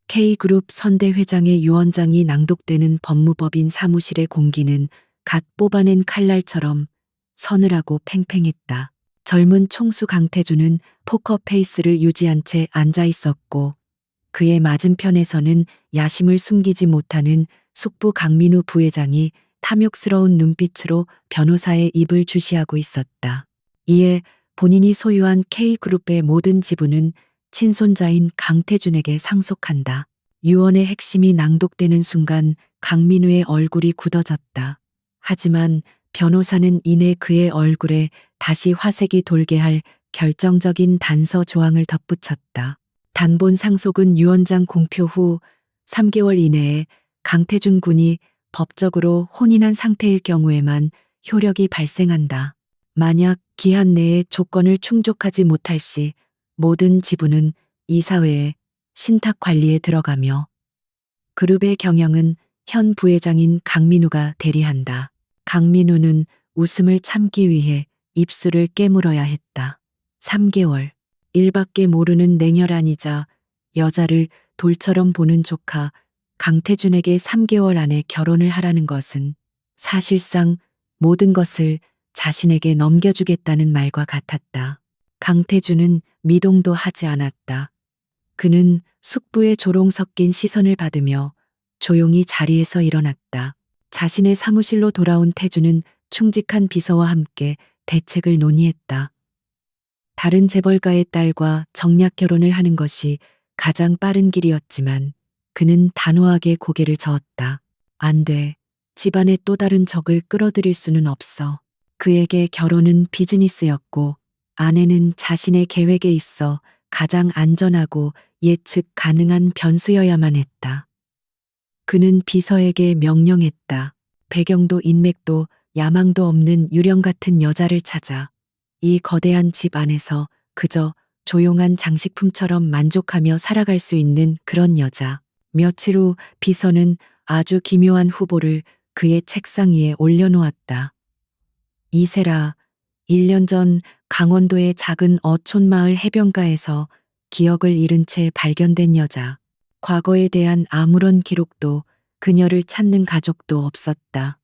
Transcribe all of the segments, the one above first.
K그룹 선대 회장의 유언장이 낭독되는 법무법인 사무실의 공기는 갓 뽑아낸 칼날처럼 서늘하고 팽팽했다. 젊은 총수 강태준은 포커페이스를 유지한 채 앉아 있었고 그의 맞은편에서는 야심을 숨기지 못하는 숙부 강민우 부회장이 탐욕스러운 눈빛으로 변호사의 입을 주시하고 있었다. 이에 본인이 소유한 K그룹의 모든 지분은 친손자인 강태준에게 상속한다. 유언의 핵심이 낭독되는 순간 강민우의 얼굴이 굳어졌다. 하지만 변호사는 이내 그의 얼굴에 다시 화색이 돌게 할 결정적인 단서 조항을 덧붙였다. 단본 상속은 유언장 공표 후 3개월 이내에 강태준 군이 법적으로 혼인한 상태일 경우에만 효력이 발생한다. 만약 기한 내에 조건을 충족하지 못할 시 모든 지분은 이사회의 신탁 관리에 들어가며 그룹의 경영은 현 부회장인 강민우가 대리한다. 강민우는 웃음을 참기 위해 입술을 깨물어야 했다. 3개월. 일밖에 모르는 냉혈한이자 여자를 돌처럼 보는 조카 강태준에게 3개월 안에 결혼을 하라는 것은 사실상 모든 것을 자신에게 넘겨주겠다는 말과 같았다. 강태준은 미동도 하지 않았다. 그는 숙부의 조롱 섞인 시선을 받으며 조용히 자리에서 일어났다. 자신의 사무실로 돌아온 태준은 충직한 비서와 함께 대책을 논의했다. 다른 재벌가의 딸과 정략 결혼을 하는 것이 가장 빠른 길이었지만 그는 단호하게 고개를 저었다. 안 돼. 집안의 또 다른 적을 끌어들일 수는 없어. 그에게 결혼은 비즈니스였고 아내는 자신의 계획에 있어 가장 안전하고 예측 가능한 변수여야만 했다. 그는 비서에게 명령했다. 배경도 인맥도 야망도 없는 유령 같은 여자를 찾아 이 거대한 집 안에서 그저 조용한 장식품처럼 만족하며 살아갈 수 있는 그런 여자. 며칠 후 비서는 아주 기묘한 후보를 그의 책상 위에 올려놓았다. 이세라, 1년 전 강원도의 작은 어촌마을 해변가에서 기억을 잃은 채 발견된 여자. 과거에 대한 아무런 기록도 그녀를 찾는 가족도 없었다.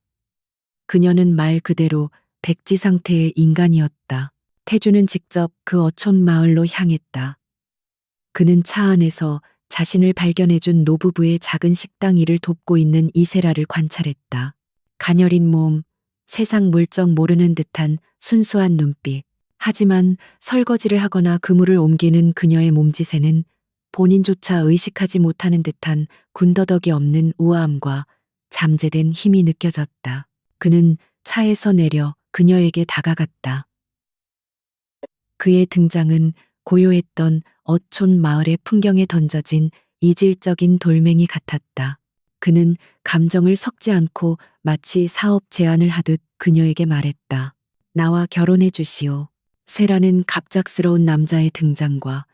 그녀는 말 그대로 백지 상태의 인간이었다. 태주는 직접 그 어촌 마을로 향했다. 그는 차 안에서 자신을 발견해준 노부부의 작은 식당 일을 돕고 있는 이세라를 관찰했다. 가녀린 몸, 세상 물정 모르는 듯한 순수한 눈빛. 하지만 설거지를 하거나 그물을 옮기는 그녀의 몸짓에는 본인조차 의식하지 못하는 듯한 군더더기 없는 우아함과 잠재된 힘이 느껴졌다. 그는 차에서 내려 그녀에게 다가갔다. 그의 등장은 고요했던 어촌 마을의 풍경에 던져진 이질적인 돌멩이 같았다. 그는 감정을 섞지 않고 마치 사업 제안을 하듯 그녀에게 말했다. 나와 결혼해 주시오. 세라는 갑작스러운 남자의 등장과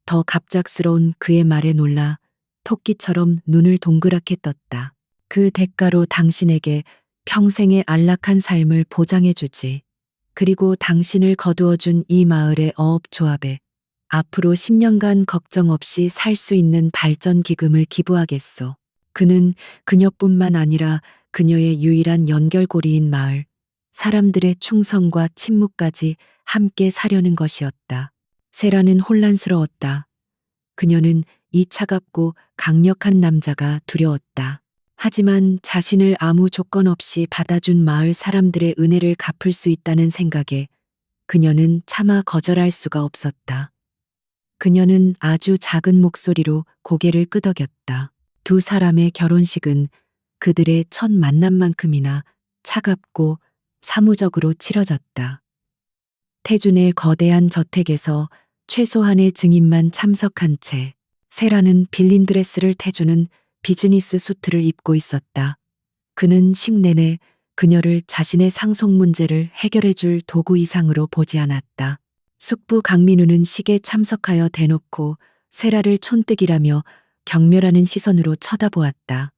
더 갑작스러운 그의 말에 놀라 토끼처럼 눈을 동그랗게 떴다. 그 대가로 당신에게 평생의 안락한 삶을 보장해 주지. 그리고 당신을 거두어준 이 마을의 어업조합에 앞으로 10년간 걱정 없이 살 수 있는 발전 기금을 기부하겠소. 그는 그녀뿐만 아니라 그녀의 유일한 연결고리인 마을, 사람들의 충성과 침묵까지 함께 사려는 것이었다. 세라는 혼란스러웠다. 그녀는 이 차갑고 강력한 남자가 두려웠다. 하지만 자신을 아무 조건 없이 받아준 마을 사람들의 은혜를 갚을 수 있다는 생각에 그녀는 차마 거절할 수가 없었다. 그녀는 아주 작은 목소리로 고개를 끄덕였다. 두 사람의 결혼식은 그들의 첫 만남만큼이나 차갑고 사무적으로 치러졌다. 태준의 거대한 저택에서 최소한의 증인만 참석한 채 세라는 빌린 드레스를 태준은 비즈니스 수트를 입고 있었다. 그는 식내내 그녀를 자신의 상속 문제를 해결해 줄 도구 이상으로 보지 않았다. 숙부 강민우는 식에 참석하여 대놓고 세라를 촌뜨기라며 경멸하는 시선으로 쳐다보았다.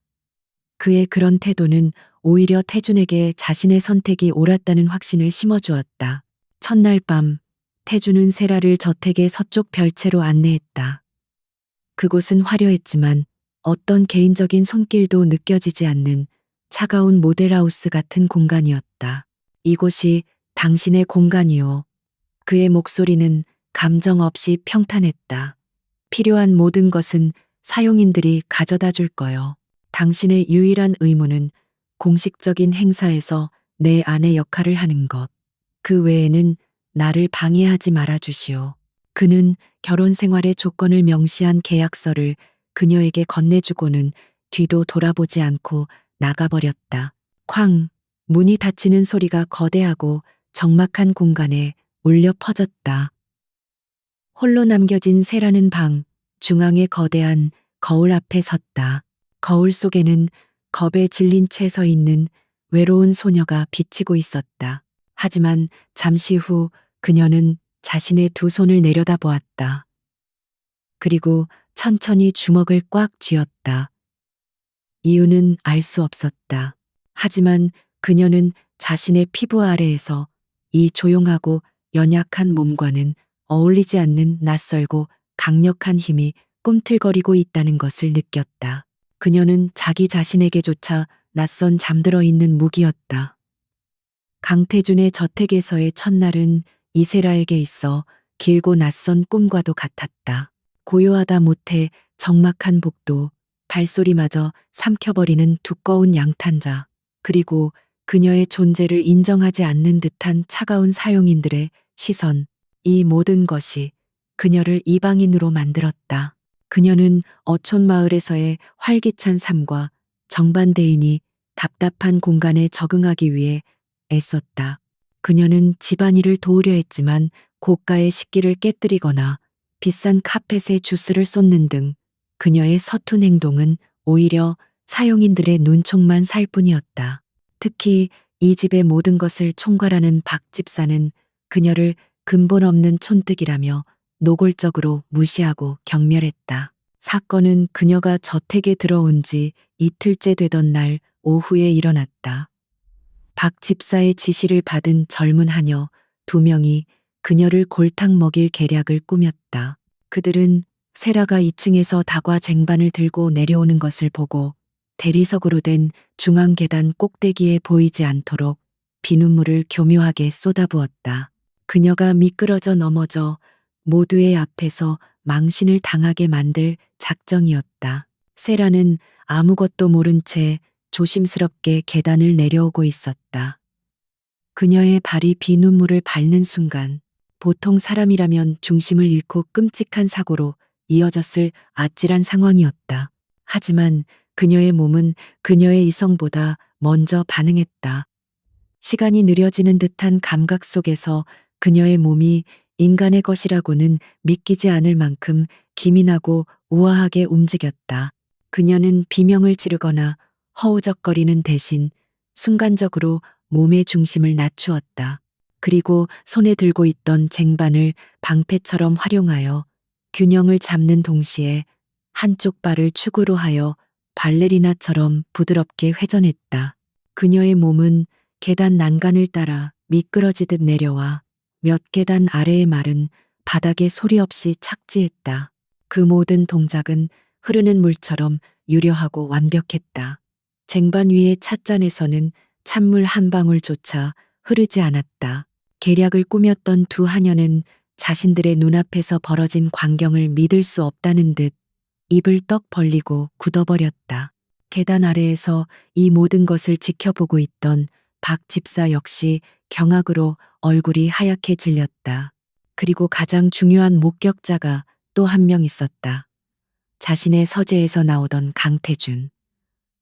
그의 그런 태도는 오히려 태준에게 자신의 선택이 옳았다는 확신을 심어주었다. 첫날 밤, 태준은 세라를 저택의 서쪽 별채로 안내했다. 그곳은 화려했지만 어떤 개인적인 손길도 느껴지지 않는 차가운 모델하우스 같은 공간이었다. 이곳이 당신의 공간이요. 그의 목소리는 감정 없이 평탄했다. 필요한 모든 것은 사용인들이 가져다 줄 거요. 당신의 유일한 의무는 공식적인 행사에서 내 아내 역할을 하는 것. 그 외에는 나를 방해하지 말아 주시오. 그는 결혼 생활의 조건을 명시한 계약서를 그녀에게 건네주고는 뒤도 돌아보지 않고 나가버렸다. 쾅! 문이 닫히는 소리가 거대하고 적막한 공간에 울려 퍼졌다. 홀로 남겨진 세라는 방, 중앙의 거대한 거울 앞에 섰다. 거울 속에는 겁에 질린 채 서 있는 외로운 소녀가 비치고 있었다. 하지만 잠시 후 그녀는 자신의 두 손을 내려다보았다. 그리고 천천히 주먹을 꽉 쥐었다. 이유는 알 수 없었다. 하지만 그녀는 자신의 피부 아래에서 이 조용하고 연약한 몸과는 어울리지 않는 낯설고 강력한 힘이 꿈틀거리고 있다는 것을 느꼈다. 그녀는 자기 자신에게조차 낯선 잠들어 있는 무기였다. 강태준의 저택에서의 첫날은 이세라에게 있어 길고 낯선 꿈과도 같았다. 고요하다 못해 적막한 복도, 발소리마저 삼켜버리는 두꺼운 양탄자, 그리고 그녀의 존재를 인정하지 않는 듯한 차가운 사용인들의 시선, 이 모든 것이 그녀를 이방인으로 만들었다. 그녀는 어촌 마을에서의 활기찬 삶과 정반대이니 답답한 공간에 적응하기 위해 애썼다. 그녀는 집안일을 도우려 했지만 고가의 식기를 깨뜨리거나 비싼 카펫에 주스를 쏟는 등 그녀의 서툰 행동은 오히려 사용인들의 눈총만 살 뿐이었다. 특히 이 집의 모든 것을 총괄하는 박 집사는 그녀를 근본 없는 촌뜨기라며 노골적으로 무시하고 경멸했다. 사건은 그녀가 저택에 들어온 지 이틀째 되던 날 오후에 일어났다. 박 집사의 지시를 받은 젊은 하녀 두 명이 그녀를 골탕 먹일 계략을 꾸몄다. 그들은 세라가 2층에서 다과 쟁반을 들고 내려오는 것을 보고 대리석으로 된 중앙 계단 꼭대기에 보이지 않도록 비눗물을 교묘하게 쏟아부었다. 그녀가 미끄러져 넘어져 모두의 앞에서 망신을 당하게 만들 작정이었다. 세라는 아무것도 모른 채 조심스럽게 계단을 내려오고 있었다. 그녀의 발이 비눗물을 밟는 순간 보통 사람이라면 중심을 잃고 끔찍한 사고로 이어졌을 아찔한 상황이었다. 하지만 그녀의 몸은 그녀의 이성보다 먼저 반응했다. 시간이 느려지는 듯한 감각 속에서 그녀의 몸이 인간의 것이라고는 믿기지 않을 만큼 기민하고 우아하게 움직였다. 그녀는 비명을 지르거나 허우적거리는 대신 순간적으로 몸의 중심을 낮추었다. 그리고 손에 들고 있던 쟁반을 방패처럼 활용하여 균형을 잡는 동시에 한쪽 발을 축으로 하여 발레리나처럼 부드럽게 회전했다. 그녀의 몸은 계단 난간을 따라 미끄러지듯 내려와 몇 계단 아래의 마른 바닥에 소리 없이 착지했다. 그 모든 동작은 흐르는 물처럼 유려하고 완벽했다. 쟁반 위의 찻잔에서는 찬물 한 방울조차 흐르지 않았다. 계략을 꾸몄던 두 하녀는 자신들의 눈앞에서 벌어진 광경을 믿을 수 없다는 듯 입을 떡 벌리고 굳어버렸다. 계단 아래에서 이 모든 것을 지켜보고 있던 박 집사 역시 경악으로 얼굴이 하얗게 질렸다. 그리고 가장 중요한 목격자가 또 한 명 있었다. 자신의 서재에서 나오던 강태준.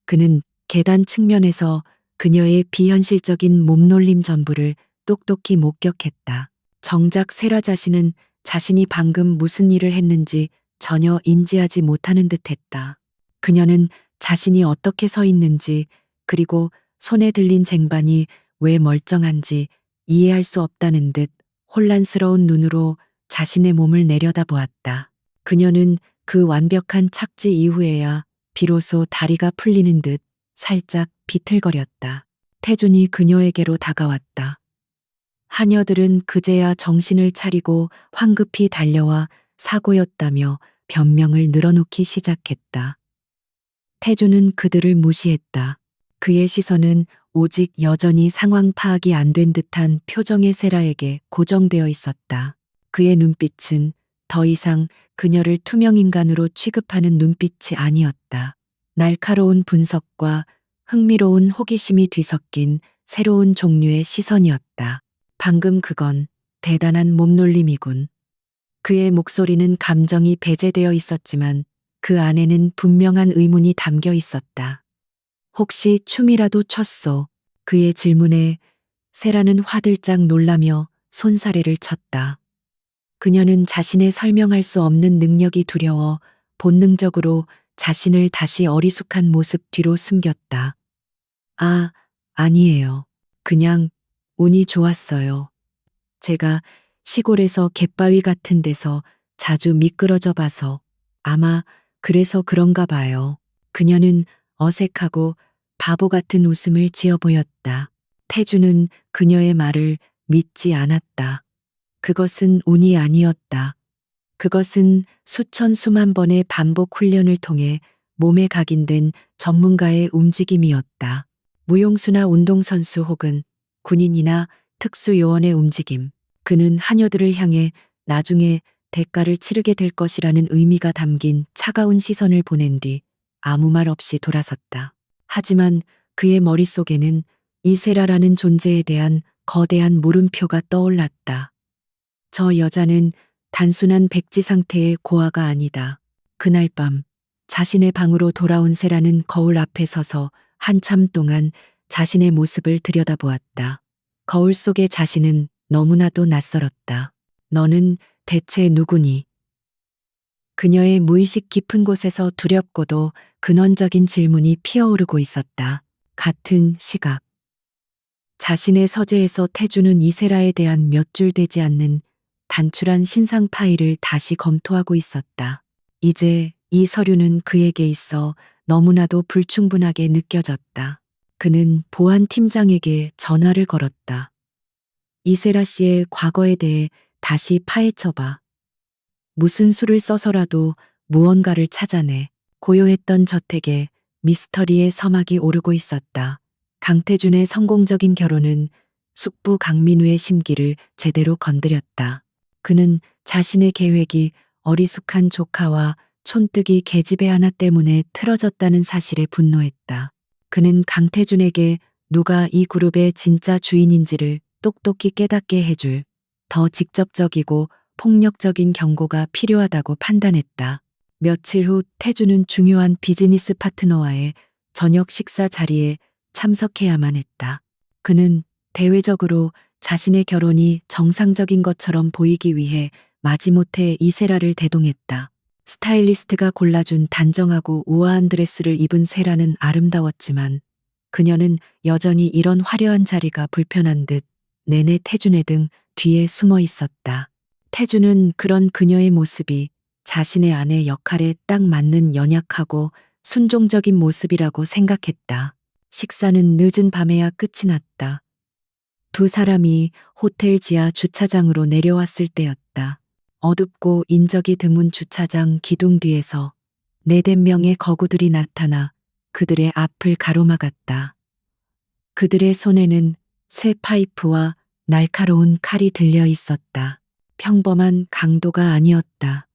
그는 계단 측면에서 그녀의 비현실적인 몸놀림 전부를 똑똑히 목격했다. 정작 세라 자신은 자신이 방금 무슨 일을 했는지 전혀 인지하지 못하는 듯했다. 그녀는 자신이 어떻게 서 있는지 그리고 손에 들린 쟁반이 왜 멀쩡한지 이해할 수 없다는 듯 혼란스러운 눈으로 자신의 몸을 내려다보았다. 그녀는 그 완벽한 착지 이후에야 비로소 다리가 풀리는 듯 살짝 비틀거렸다. 태준이 그녀에게로 다가왔다. 하녀들은 그제야 정신을 차리고 황급히 달려와 사고였다며 변명을 늘어놓기 시작했다. 태주는 그들을 무시했다. 그의 시선은 오직 여전히 상황 파악이 안 된 듯한 표정의 세라에게 고정되어 있었다. 그의 눈빛은 더 이상 그녀를 투명인간으로 취급하는 눈빛이 아니었다. 날카로운 분석과 흥미로운 호기심이 뒤섞인 새로운 종류의 시선이었다. 방금 그건 대단한 몸놀림이군. 그의 목소리는 감정이 배제되어 있었지만 그 안에는 분명한 의문이 담겨 있었다. 혹시 춤이라도 췄소? 그의 질문에 세라는 화들짝 놀라며 손사래를 쳤다. 그녀는 자신의 설명할 수 없는 능력이 두려워 본능적으로 자신을 다시 어리숙한 모습 뒤로 숨겼다. 아, 아니에요. 그냥 운이 좋았어요. 제가 시골에서 갯바위 같은 데서 자주 미끄러져 봐서 아마 그래서 그런가 봐요. 그녀는 어색하고 바보 같은 웃음을 지어 보였다. 태주는 그녀의 말을 믿지 않았다. 그것은 운이 아니었다. 그것은 수천 수만 번의 반복 훈련을 통해 몸에 각인된 전문가의 움직임이었다. 무용수나 운동선수 혹은 군인이나 특수요원의 움직임. 그는 하녀들을 향해 나중에 대가를 치르게 될 것이라는 의미가 담긴 차가운 시선을 보낸 뒤 아무 말 없이 돌아섰다. 하지만 그의 머릿속에는 이세라라는 존재에 대한 거대한 물음표가 떠올랐다. 저 여자는 단순한 백지 상태의 고아가 아니다. 그날 밤 자신의 방으로 돌아온 세라는 거울 앞에 서서 한참 동안 자신의 모습을 들여다보았다. 거울 속의 자신은 너무나도 낯설었다. 너는 대체 누구니? 그녀의 무의식 깊은 곳에서 두렵고도 근원적인 질문이 피어오르고 있었다. 같은 시각. 자신의 서재에서 태주는 이세라에 대한 몇 줄 되지 않는 단출한 신상 파일을 다시 검토하고 있었다. 이제 이 서류는 그에게 있어 너무나도 불충분하게 느껴졌다. 그는 보안 팀장에게 전화를 걸었다. 이세라 씨의 과거에 대해 다시 파헤쳐봐. 무슨 수를 써서라도 무언가를 찾아내. 고요했던 저택에 미스터리의 서막이 오르고 있었다. 강태준의 성공적인 결혼은 숙부 강민우의 심기를 제대로 건드렸다. 그는 자신의 계획이 어리숙한 조카와 촌뜨기 계집애 하나 때문에 틀어졌다는 사실에 분노했다. 그는 강태준에게 누가 이 그룹의 진짜 주인인지를 똑똑히 깨닫게 해줄 더 직접적이고 폭력적인 경고가 필요하다고 판단했다. 며칠 후 태주는 중요한 비즈니스 파트너와의 저녁 식사 자리에 참석해야만 했다. 그는 대외적으로 자신의 결혼이 정상적인 것처럼 보이기 위해 마지못해 이세라를 대동했다. 스타일리스트가 골라준 단정하고 우아한 드레스를 입은 세라는 아름다웠지만 그녀는 여전히 이런 화려한 자리가 불편한 듯 내내 태준의 등 뒤에 숨어 있었다. 태준은 그런 그녀의 모습이 자신의 아내 역할에 딱 맞는 연약하고 순종적인 모습이라고 생각했다. 식사는 늦은 밤에야 끝이 났다. 두 사람이 호텔 지하 주차장으로 내려왔을 때였다. 어둡고 인적이 드문 주차장 기둥 뒤에서 4~5명의 거구들이 나타나 그들의 앞을 가로막았다. 그들의 손에는 쇠 파이프와 날카로운 칼이 들려 있었다. 평범한 강도가 아니었다.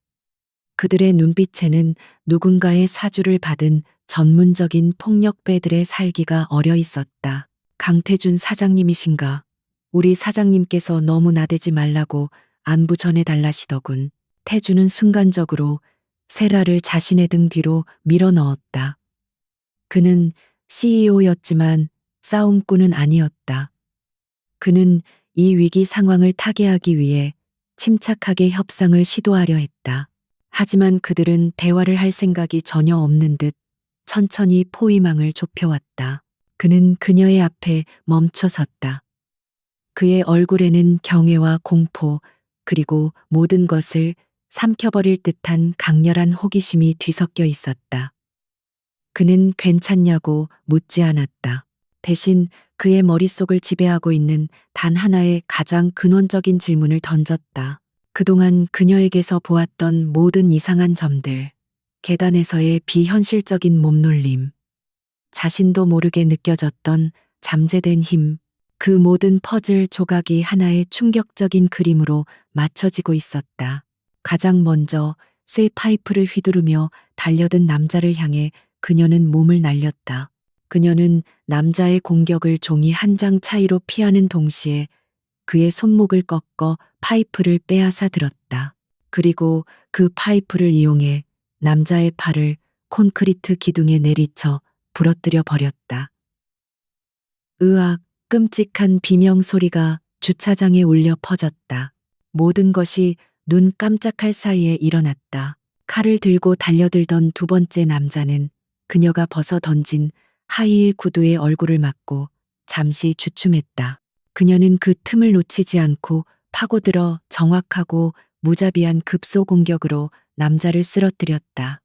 그들의 눈빛에는 누군가의 사주를 받은 전문적인 폭력배들의 살기가 어려 있었다. 강태준 사장님이신가? 우리 사장님께서 너무 나대지 말라고 안부 전해달라시더군. 태준은 순간적으로 세라를 자신의 등 뒤로 밀어 넣었다. 그는 CEO였지만 싸움꾼은 아니었다. 그는 이 위기 상황을 타개하기 위해 침착하게 협상을 시도하려 했다. 하지만 그들은 대화를 할 생각이 전혀 없는 듯 천천히 포위망을 좁혀왔다. 그는 그녀의 앞에 멈춰 섰다. 그의 얼굴에는 경외와 공포, 그리고 모든 것을 삼켜버릴 듯한 강렬한 호기심이 뒤섞여 있었다. 그는 괜찮냐고 묻지 않았다. 대신 그의 머릿속을 지배하고 있는 단 하나의 가장 근원적인 질문을 던졌다. 그동안 그녀에게서 보았던 모든 이상한 점들, 계단에서의 비현실적인 몸놀림. 자신도 모르게 느껴졌던 잠재된 힘. 그 모든 퍼즐 조각이 하나의 충격적인 그림으로 맞춰지고 있었다. 가장 먼저 쇠 파이프를 휘두르며 달려든 남자를 향해 그녀는 몸을 날렸다. 그녀는 남자의 공격을 종이 한 장 차이로 피하는 동시에 그의 손목을 꺾어 파이프를 빼앗아 들었다. 그리고 그 파이프를 이용해 남자의 팔을 콘크리트 기둥에 내리쳐 부러뜨려 버렸다. 으악, 끔찍한 비명 소리가 주차장에 울려 퍼졌다. 모든 것이 눈 깜짝할 사이에 일어났다. 칼을 들고 달려들던 두 번째 남자는 그녀가 벗어 던진 하이힐 구두에 얼굴을 맞고 잠시 주춤했다. 그녀는 그 틈을 놓치지 않고 파고들어 정확하고 무자비한 급소 공격으로 남자를 쓰러뜨렸다.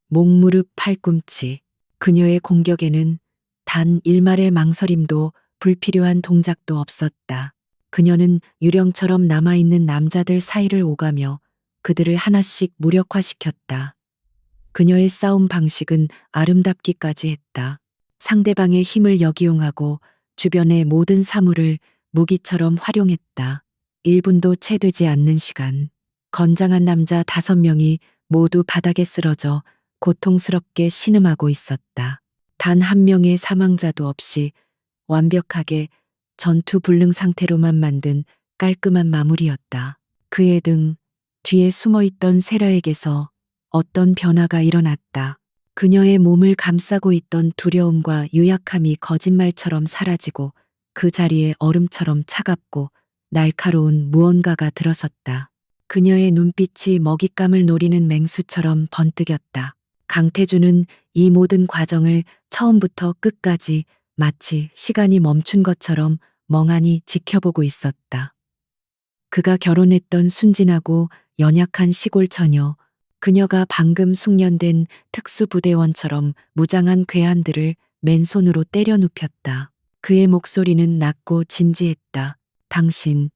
목, 무릎, 팔꿈치. 그녀의 공격에는 단 일말의 망설임도 불필요한 동작도 없었다. 그녀는 유령처럼 남아있는 남자들 사이를 오가며 그들을 하나씩 무력화시켰다. 그녀의 싸움 방식은 아름답기까지 했다. 상대방의 힘을 역이용하고 주변의 모든 사물을 무기처럼 활용했다. 1분도 채 되지 않는 시간. 건장한 남자 5명이 모두 바닥에 쓰러져 고통스럽게 신음하고 있었다. 단 한 명의 사망자도 없이 완벽하게 전투 불능 상태로만 만든 깔끔한 마무리였다. 그의 등 뒤에 숨어있던 세라에게서 어떤 변화가 일어났다. 그녀의 몸을 감싸고 있던 두려움과 유약함이 거짓말처럼 사라지고 그 자리에 얼음처럼 차갑고 날카로운 무언가가 들어섰다. 그녀의 눈빛이 먹잇감을 노리는 맹수처럼 번뜩였다. 강태주는 이 모든 과정을 처음부터 끝까지 마치 시간이 멈춘 것처럼 멍하니 지켜보고 있었다. 그가 결혼했던 순진하고 연약한 시골 처녀, 그녀가 방금 숙련된 특수부대원처럼 무장한 괴한들을 맨손으로 때려 눕혔다. 그의 목소리는 낮고 진지했다. 당신,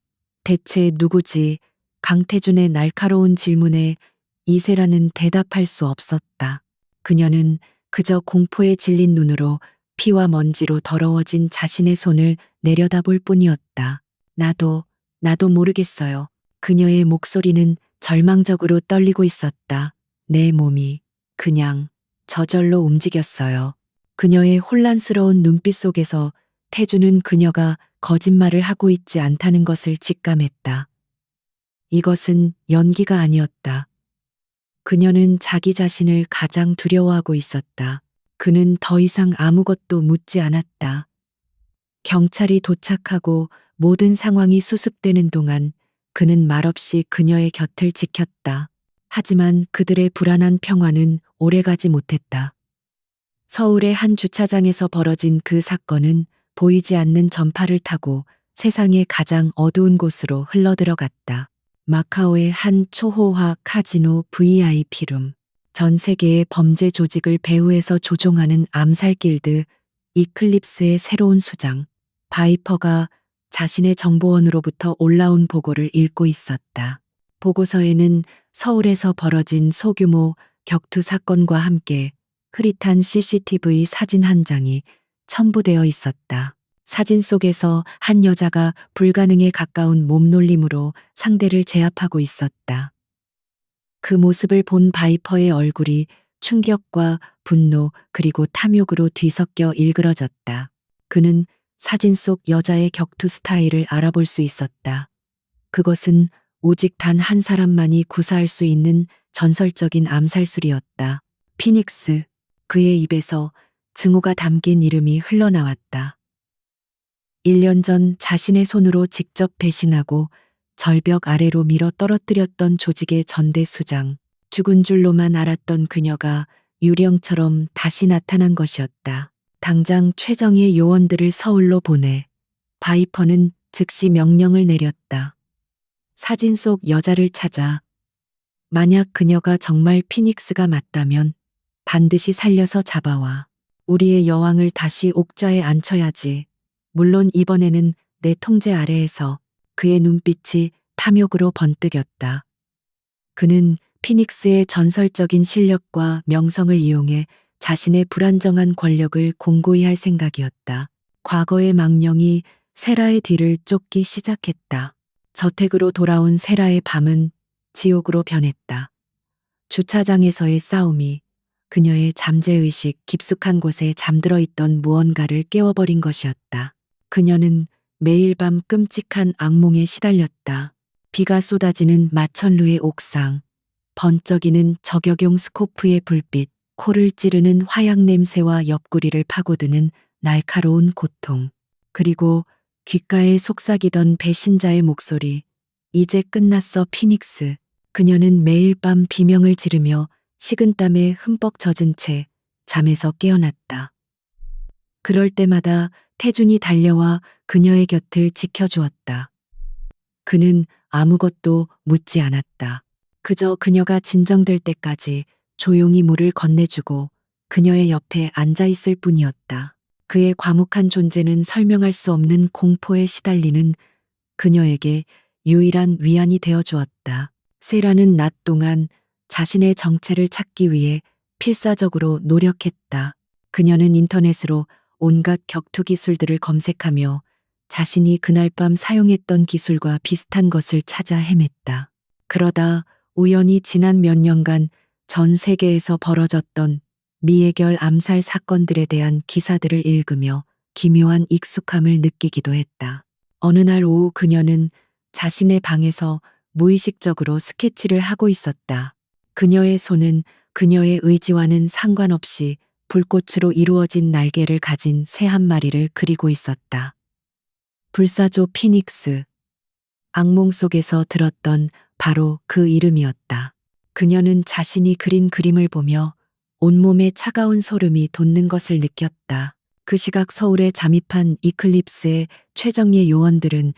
대체 누구지? 강태준의 날카로운 질문에 이세라는 대답할 수 없었다. 그녀는 그저 공포에 질린 눈으로 피와 먼지로 더러워진 자신의 손을 내려다볼 뿐이었다. 나도 모르겠어요. 그녀의 목소리는 절망적으로 떨리고 있었다. 내 몸이 그냥 저절로 움직였어요. 그녀의 혼란스러운 눈빛 속에서 태주는 그녀가 거짓말을 하고 있지 않다는 것을 직감했다. 이것은 연기가 아니었다. 그녀는 자기 자신을 가장 두려워하고 있었다. 그는 더 이상 아무것도 묻지 않았다. 경찰이 도착하고 모든 상황이 수습되는 동안 그는 말없이 그녀의 곁을 지켰다. 하지만 그들의 불안한 평화는 오래가지 못했다. 서울의 한 주차장에서 벌어진 그 사건은 보이지 않는 전파를 타고 세상의 가장 어두운 곳으로 흘러들어갔다. 마카오의 한 초호화 카지노 VIP룸. 전 세계의 범죄 조직을 배후에서 조종하는 암살 길드 이클립스의 새로운 수장. 바이퍼가 자신의 정보원으로부터 올라온 보고를 읽고 있었다. 보고서에는 서울에서 벌어진 소규모 격투 사건과 함께 흐릿한 CCTV 사진 한 장이 첨부되어 있었다. 사진 속에서 한 여자가 불가능에 가까운 몸놀림으로 상대를 제압하고 있었다. 그 모습을 본 바이퍼의 얼굴이 충격과 분노 그리고 탐욕으로 뒤섞여 일그러졌다. 그는 사진 속 여자의 격투 스타일을 알아볼 수 있었다. 그것은 오직 단 한 사람만이 구사할 수 있는 전설적인 암살술이었다. 피닉스. 그의 입에서 증오가 담긴 이름이 흘러나왔다. 1년 전 자신의 손으로 직접 배신하고 절벽 아래로 밀어 떨어뜨렸던 조직의 전대 수장. 죽은 줄로만 알았던 그녀가 유령처럼 다시 나타난 것이었다. 당장 최정예 요원들을 서울로 보내. 바이퍼는 즉시 명령을 내렸다. 사진 속 여자를 찾아. 만약 그녀가 정말 피닉스가 맞다면 반드시 살려서 잡아와. 우리의 여왕을 다시 옥좌에 앉혀야지. 물론 이번에는 내 통제 아래에서. 그의 눈빛이 탐욕으로 번뜩였다. 그는 피닉스의 전설적인 실력과 명성을 이용해 자신의 불안정한 권력을 공고히 할 생각이었다. 과거의 망령이 세라의 뒤를 쫓기 시작했다. 저택으로 돌아온 세라의 밤은 지옥으로 변했다. 주차장에서의 싸움이 그녀의 잠재의식 깊숙한 곳에 잠들어 있던 무언가를 깨워버린 것이었다. 그녀는 매일 밤 끔찍한 악몽에 시달렸다. 비가 쏟아지는 마천루의 옥상, 번쩍이는 저격용 스코프의 불빛, 코를 찌르는 화약 냄새와 옆구리를 파고드는 날카로운 고통. 그리고 귓가에 속삭이던 배신자의 목소리. 이제 끝났어, 피닉스. 그녀는 매일 밤 비명을 지르며 식은땀에 흠뻑 젖은 채 잠에서 깨어났다. 그럴 때마다 태준이 달려와 그녀의 곁을 지켜주었다. 그는 아무것도 묻지 않았다. 그저 그녀가 진정될 때까지 조용히 물을 건네주고 그녀의 옆에 앉아 있을 뿐이었다. 그의 과묵한 존재는 설명할 수 없는 공포에 시달리는 그녀에게 유일한 위안이 되어 주었다. 세라는 낮 동안 자신의 정체를 찾기 위해 필사적으로 노력했다. 그녀는 인터넷으로 온갖 격투 기술들을 검색하며 자신이 그날 밤 사용했던 기술과 비슷한 것을 찾아 헤맸다. 그러다 우연히 지난 몇 년간 전 세계에서 벌어졌던 미해결 암살 사건들에 대한 기사들을 읽으며 기묘한 익숙함을 느끼기도 했다. 어느 날 오후 그녀는 자신의 방에서 무의식적으로 스케치를 하고 있었다. 그녀의 손은 그녀의 의지와는 상관없이 불꽃으로 이루어진 날개를 가진 새 한 마리를 그리고 있었다. 불사조 피닉스. 악몽 속에서 들었던 바로 그 이름이었다. 그녀는 자신이 그린 그림을 보며 온몸에 차가운 소름이 돋는 것을 느꼈다. 그 시각 서울에 잠입한 이클립스의 최정예 요원들은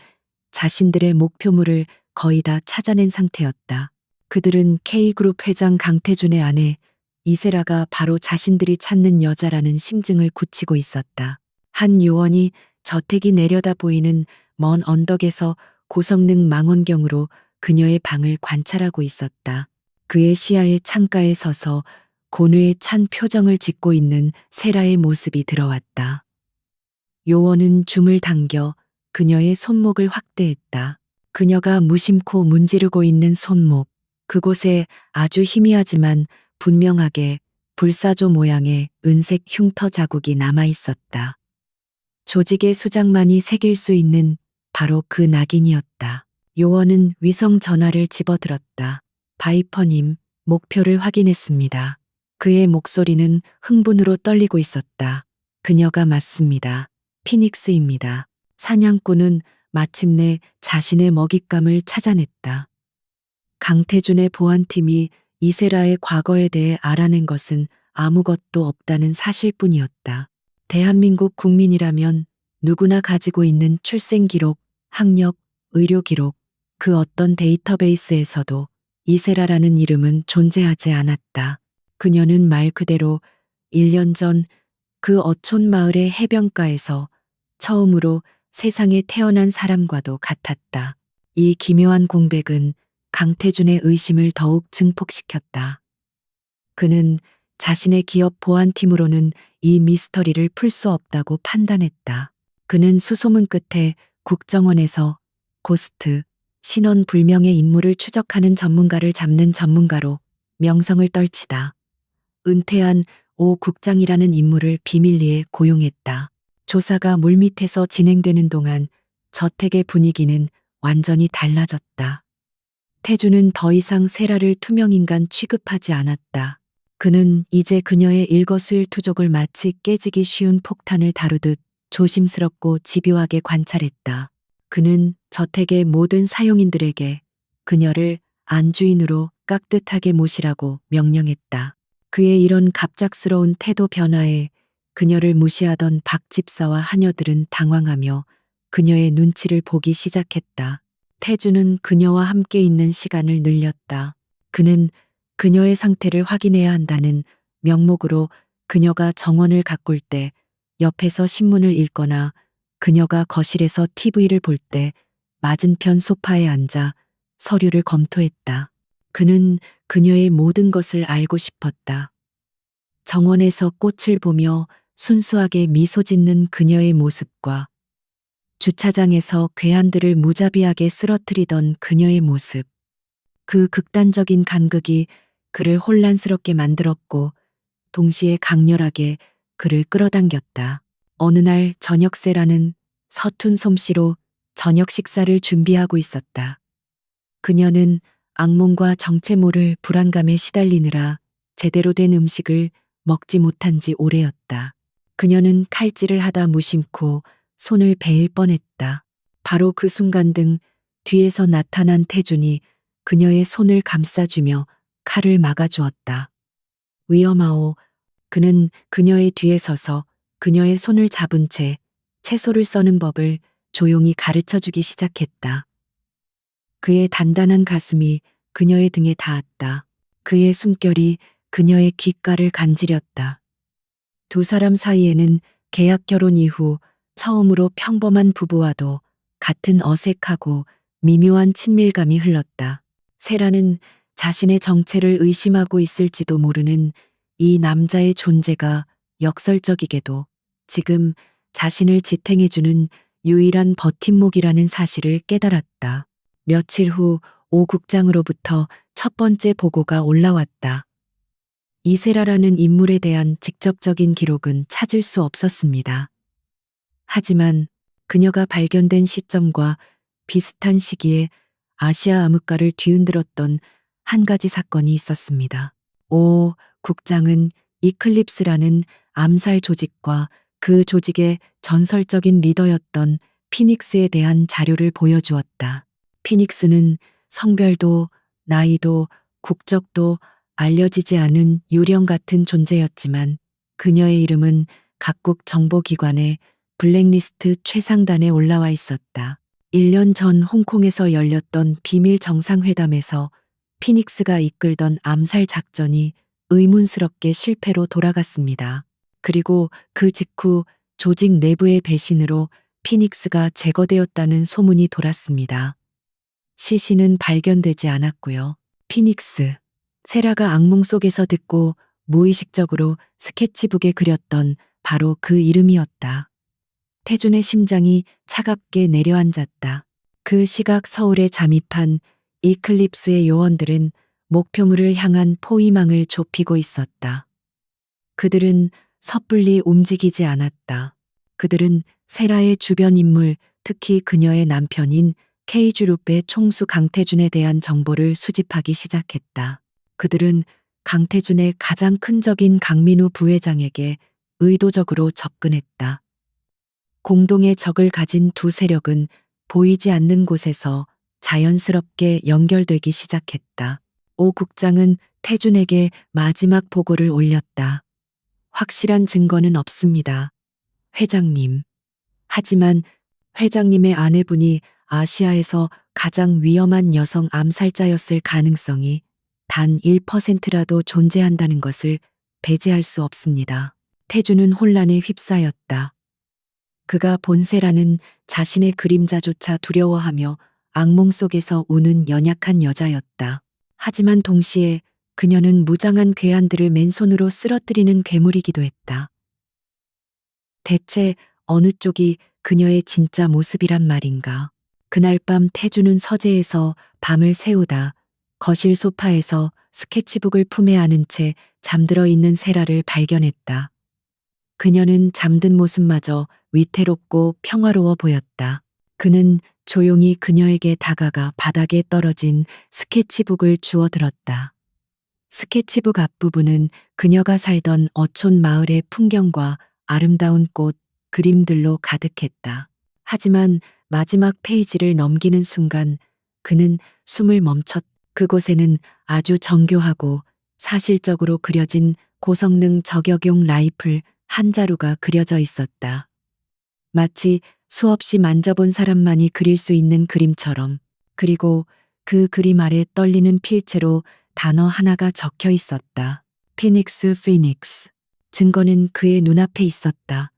자신들의 목표물을 거의 다 찾아낸 상태였다. 그들은 K그룹 회장 강태준의 아내 이세라가 바로 자신들이 찾는 여자라는 심증을 굳히고 있었다. 한 요원이 저택이 내려다 보이는 먼 언덕에서 고성능 망원경으로 그녀의 방을 관찰하고 있었다. 그의 시야의 창가에 서서 고뇌에 찬 표정을 짓고 있는 세라의 모습이 들어왔다. 요원은 줌을 당겨 그녀의 손목을 확대했다. 그녀가 무심코 문지르고 있는 손목, 그곳에 아주 희미하지만 분명하게 불사조 모양의 은색 흉터 자국이 남아 있었다. 조직의 수장만이 새길 수 있는 바로 그 낙인이었다. 요원은 위성 전화를 집어들었다. 바이퍼님, 목표를 확인했습니다. 그의 목소리는 흥분으로 떨리고 있었다. 그녀가 맞습니다. 피닉스입니다. 사냥꾼은 마침내 자신의 먹잇감을 찾아냈다. 강태준의 보안팀이 이세라의 과거에 대해 알아낸 것은 아무것도 없다는 사실뿐이었다. 대한민국 국민이라면 누구나 가지고 있는 출생 기록, 학력, 의료 기록, 그 어떤 데이터베이스에서도 이세라라는 이름은 존재하지 않았다. 그녀는 말 그대로 1년 전 그 어촌 마을의 해변가에서 처음으로 세상에 태어난 사람과도 같았다. 이 기묘한 공백은 강태준의 의심을 더욱 증폭시켰다. 그는 자신의 기업 보안팀으로는 이 미스터리를 풀 수 없다고 판단했다. 그는 수소문 끝에 국정원에서 고스트, 신원 불명의 인물을 추적하는 전문가를 잡는 전문가로 명성을 떨치다. 은퇴한 오 국장이라는 인물을 비밀리에 고용했다. 조사가 물밑에서 진행되는 동안 저택의 분위기는 완전히 달라졌다. 태주는 더 이상 세라를 투명인간 취급하지 않았다. 그는 이제 그녀의 일거수일투족을 마치 깨지기 쉬운 폭탄을 다루듯 조심스럽고 집요하게 관찰했다. 그는 저택의 모든 사용인들에게 그녀를 안주인으로 깍듯하게 모시라고 명령했다. 그의 이런 갑작스러운 태도 변화에 그녀를 무시하던 박 집사와 하녀들은 당황하며 그녀의 눈치를 보기 시작했다. 태주는 그녀와 함께 있는 시간을 늘렸다. 그는 그녀의 상태를 확인해야 한다는 명목으로 그녀가 정원을 가꿀 때 옆에서 신문을 읽거나 그녀가 거실에서 TV를 볼 때 맞은편 소파에 앉아 서류를 검토했다. 그는 그녀의 모든 것을 알고 싶었다. 정원에서 꽃을 보며 순수하게 미소 짓는 그녀의 모습과 주차장에서 괴한들을 무자비하게 쓰러뜨리던 그녀의 모습. 그 극단적인 간극이 그를 혼란스럽게 만들었고 동시에 강렬하게 그를 끌어당겼다. 어느 날 저녁 세라는 서툰 솜씨로 저녁 식사를 준비하고 있었다. 그녀는 악몽과 정체 모를 불안감에 시달리느라 제대로 된 음식을 먹지 못한 지 오래였다. 그녀는 칼질을 하다 무심코 손을 베일 뻔했다. 바로 그 순간 등 뒤에서 나타난 태준이 그녀의 손을 감싸주며 칼을 막아주었다. 위험하오. 그는 그녀의 뒤에 서서 그녀의 손을 잡은 채 채소를 써는 법을 조용히 가르쳐 주기 시작했다. 그의 단단한 가슴이 그녀의 등에 닿았다. 그의 숨결이 그녀의 귓가를 간지렸다. 두 사람 사이에는 계약 결혼 이후 처음으로 평범한 부부와도 같은 어색하고 미묘한 친밀감이 흘렀다. 세라는 자신의 정체를 의심하고 있을지도 모르는 이 남자의 존재가 역설적이게도 지금 자신을 지탱해주는 유일한 버팀목이라는 사실을 깨달았다. 며칠 후 오 국장으로부터 첫 번째 보고가 올라왔다. 이세라라는 인물에 대한 직접적인 기록은 찾을 수 없었습니다. 하지만 그녀가 발견된 시점과 비슷한 시기에 아시아 암흑가를 뒤흔들었던 한 가지 사건이 있었습니다. 오 국장은 이클립스라는 암살 조직과 그 조직의 전설적인 리더였던 피닉스에 대한 자료를 보여주었다. 피닉스는 성별도 나이도 국적도 알려지지 않은 유령 같은 존재였지만 그녀의 이름은 각국 정보기관의 블랙리스트 최상단에 올라와 있었다. 1년 전 홍콩에서 열렸던 비밀 정상회담에서 피닉스가 이끌던 암살 작전이 의문스럽게 실패로 돌아갔습니다. 그리고 그 직후 조직 내부의 배신으로 피닉스가 제거되었다는 소문이 돌았습니다. 시신은 발견되지 않았고요. 피닉스. 세라가 악몽 속에서 듣고 무의식적으로 스케치북에 그렸던 바로 그 이름이었다. 태준의 심장이 차갑게 내려앉았다. 그 시각 서울에 잠입한 이클립스의 요원들은 목표물을 향한 포위망을 좁히고 있었다. 그들은 섣불리 움직이지 않았다. 그들은 세라의 주변 인물, 특히 그녀의 남편인 케이주룹의 총수 강태준에 대한 정보를 수집하기 시작했다. 그들은 강태준의 가장 큰 적인 강민우 부회장에게 의도적으로 접근했다. 공동의 적을 가진 두 세력은 보이지 않는 곳에서 자연스럽게 연결되기 시작했다. 오 국장은 태준에게 마지막 보고를 올렸다. 확실한 증거는 없습니다. 회장님. 하지만 회장님의 아내분이 아시아에서 가장 위험한 여성 암살자였을 가능성이 단 1%라도 존재한다는 것을 배제할 수 없습니다. 태준은 혼란에 휩싸였다. 그가 본 세라는 자신의 그림자조차 두려워하며 악몽 속에서 우는 연약한 여자였다. 하지만 동시에 그녀는 무장한 괴한들을 맨손으로 쓰러뜨리는 괴물이기도 했다. 대체 어느 쪽이 그녀의 진짜 모습이란 말인가. 그날 밤 태주는 서재에서 밤을 새우다 거실 소파에서 스케치북을 품에 안은 채 잠들어 있는 세라를 발견했다. 그녀는 잠든 모습마저 위태롭고 평화로워 보였다. 그는 조용히 그녀에게 다가가 바닥에 떨어진 스케치북을 주워 들었다. 스케치북 앞부분은 그녀가 살던 어촌 마을의 풍경과 아름다운 꽃, 그림들로 가득했다. 하지만 마지막 페이지를 넘기는 순간 그는 숨을 멈췄다. 그곳에는 아주 정교하고 사실적으로 그려진 고성능 저격용 라이플 한 자루가 그려져 있었다. 마치 수없이 만져본 사람만이 그릴 수 있는 그림처럼. 그리고 그 그림 아래 떨리는 필체로 단어 하나가 적혀 있었다. 피닉스 피닉스. 증거는 그의 눈앞에 있었다.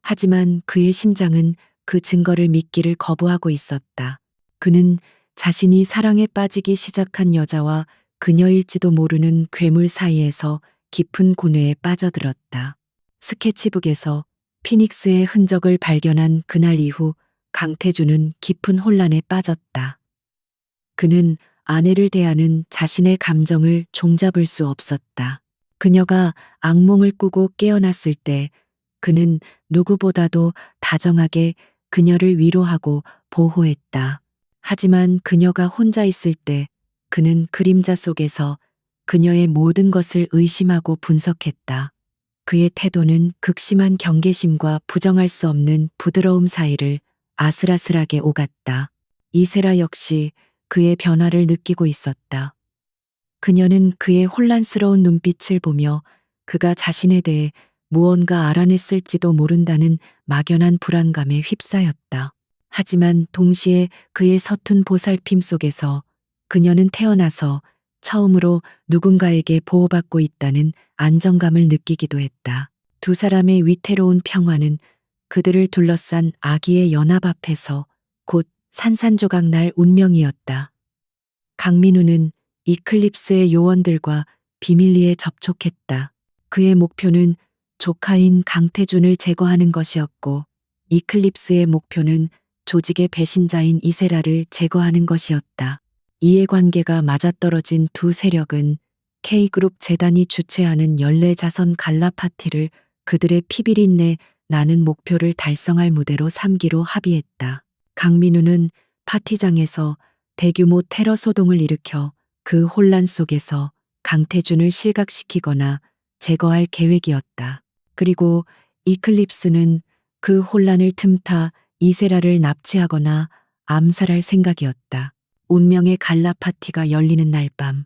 하지만 그의 심장은 그 증거를 믿기를 거부하고 있었다. 그는 자신이 사랑에 빠지기 시작한 여자와 그녀일지도 모르는 괴물 사이에서 깊은 고뇌에 빠져들었다. 스케치북에서 피닉스의 흔적을 발견한 그날 이후 강태준은 깊은 혼란에 빠졌다. 그는 아내를 대하는 자신의 감정을 종잡을 수 없었다. 그녀가 악몽을 꾸고 깨어났을 때 그는 누구보다도 다정하게 그녀를 위로하고 보호했다. 하지만 그녀가 혼자 있을 때 그는 그림자 속에서 그녀의 모든 것을 의심하고 분석했다. 그의 태도는 극심한 경계심과 부정할 수 없는 부드러움 사이를 아슬아슬하게 오갔다. 이세라 역시 그의 변화를 느끼고 있었다. 그녀는 그의 혼란스러운 눈빛을 보며 그가 자신에 대해 무언가 알아냈을지도 모른다는 막연한 불안감에 휩싸였다. 하지만 동시에 그의 서툰 보살핌 속에서 그녀는 태어나서 처음으로 누군가에게 보호받고 있다는 안정감을 느끼기도 했다. 두 사람의 위태로운 평화는 그들을 둘러싼 아기의 연합 앞에서 곧 산산조각 날 운명이었다. 강민우는 이클립스의 요원들과 비밀리에 접촉했다. 그의 목표는 조카인 강태준을 제거하는 것이었고, 이클립스의 목표는 조직의 배신자인 이세라를 제거하는 것이었다. 이해관계가 맞아떨어진 두 세력은 K그룹 재단이 주최하는 연례자선 갈라 파티를 그들의 피비린내 나는 목표를 달성할 무대로 삼기로 합의했다. 강민우는 파티장에서 대규모 테러 소동을 일으켜 그 혼란 속에서 강태준을 실각시키거나 제거할 계획이었다. 그리고 이클립스는 그 혼란을 틈타 이세라를 납치하거나 암살할 생각이었다. 운명의 갈라 파티가 열리는 날 밤,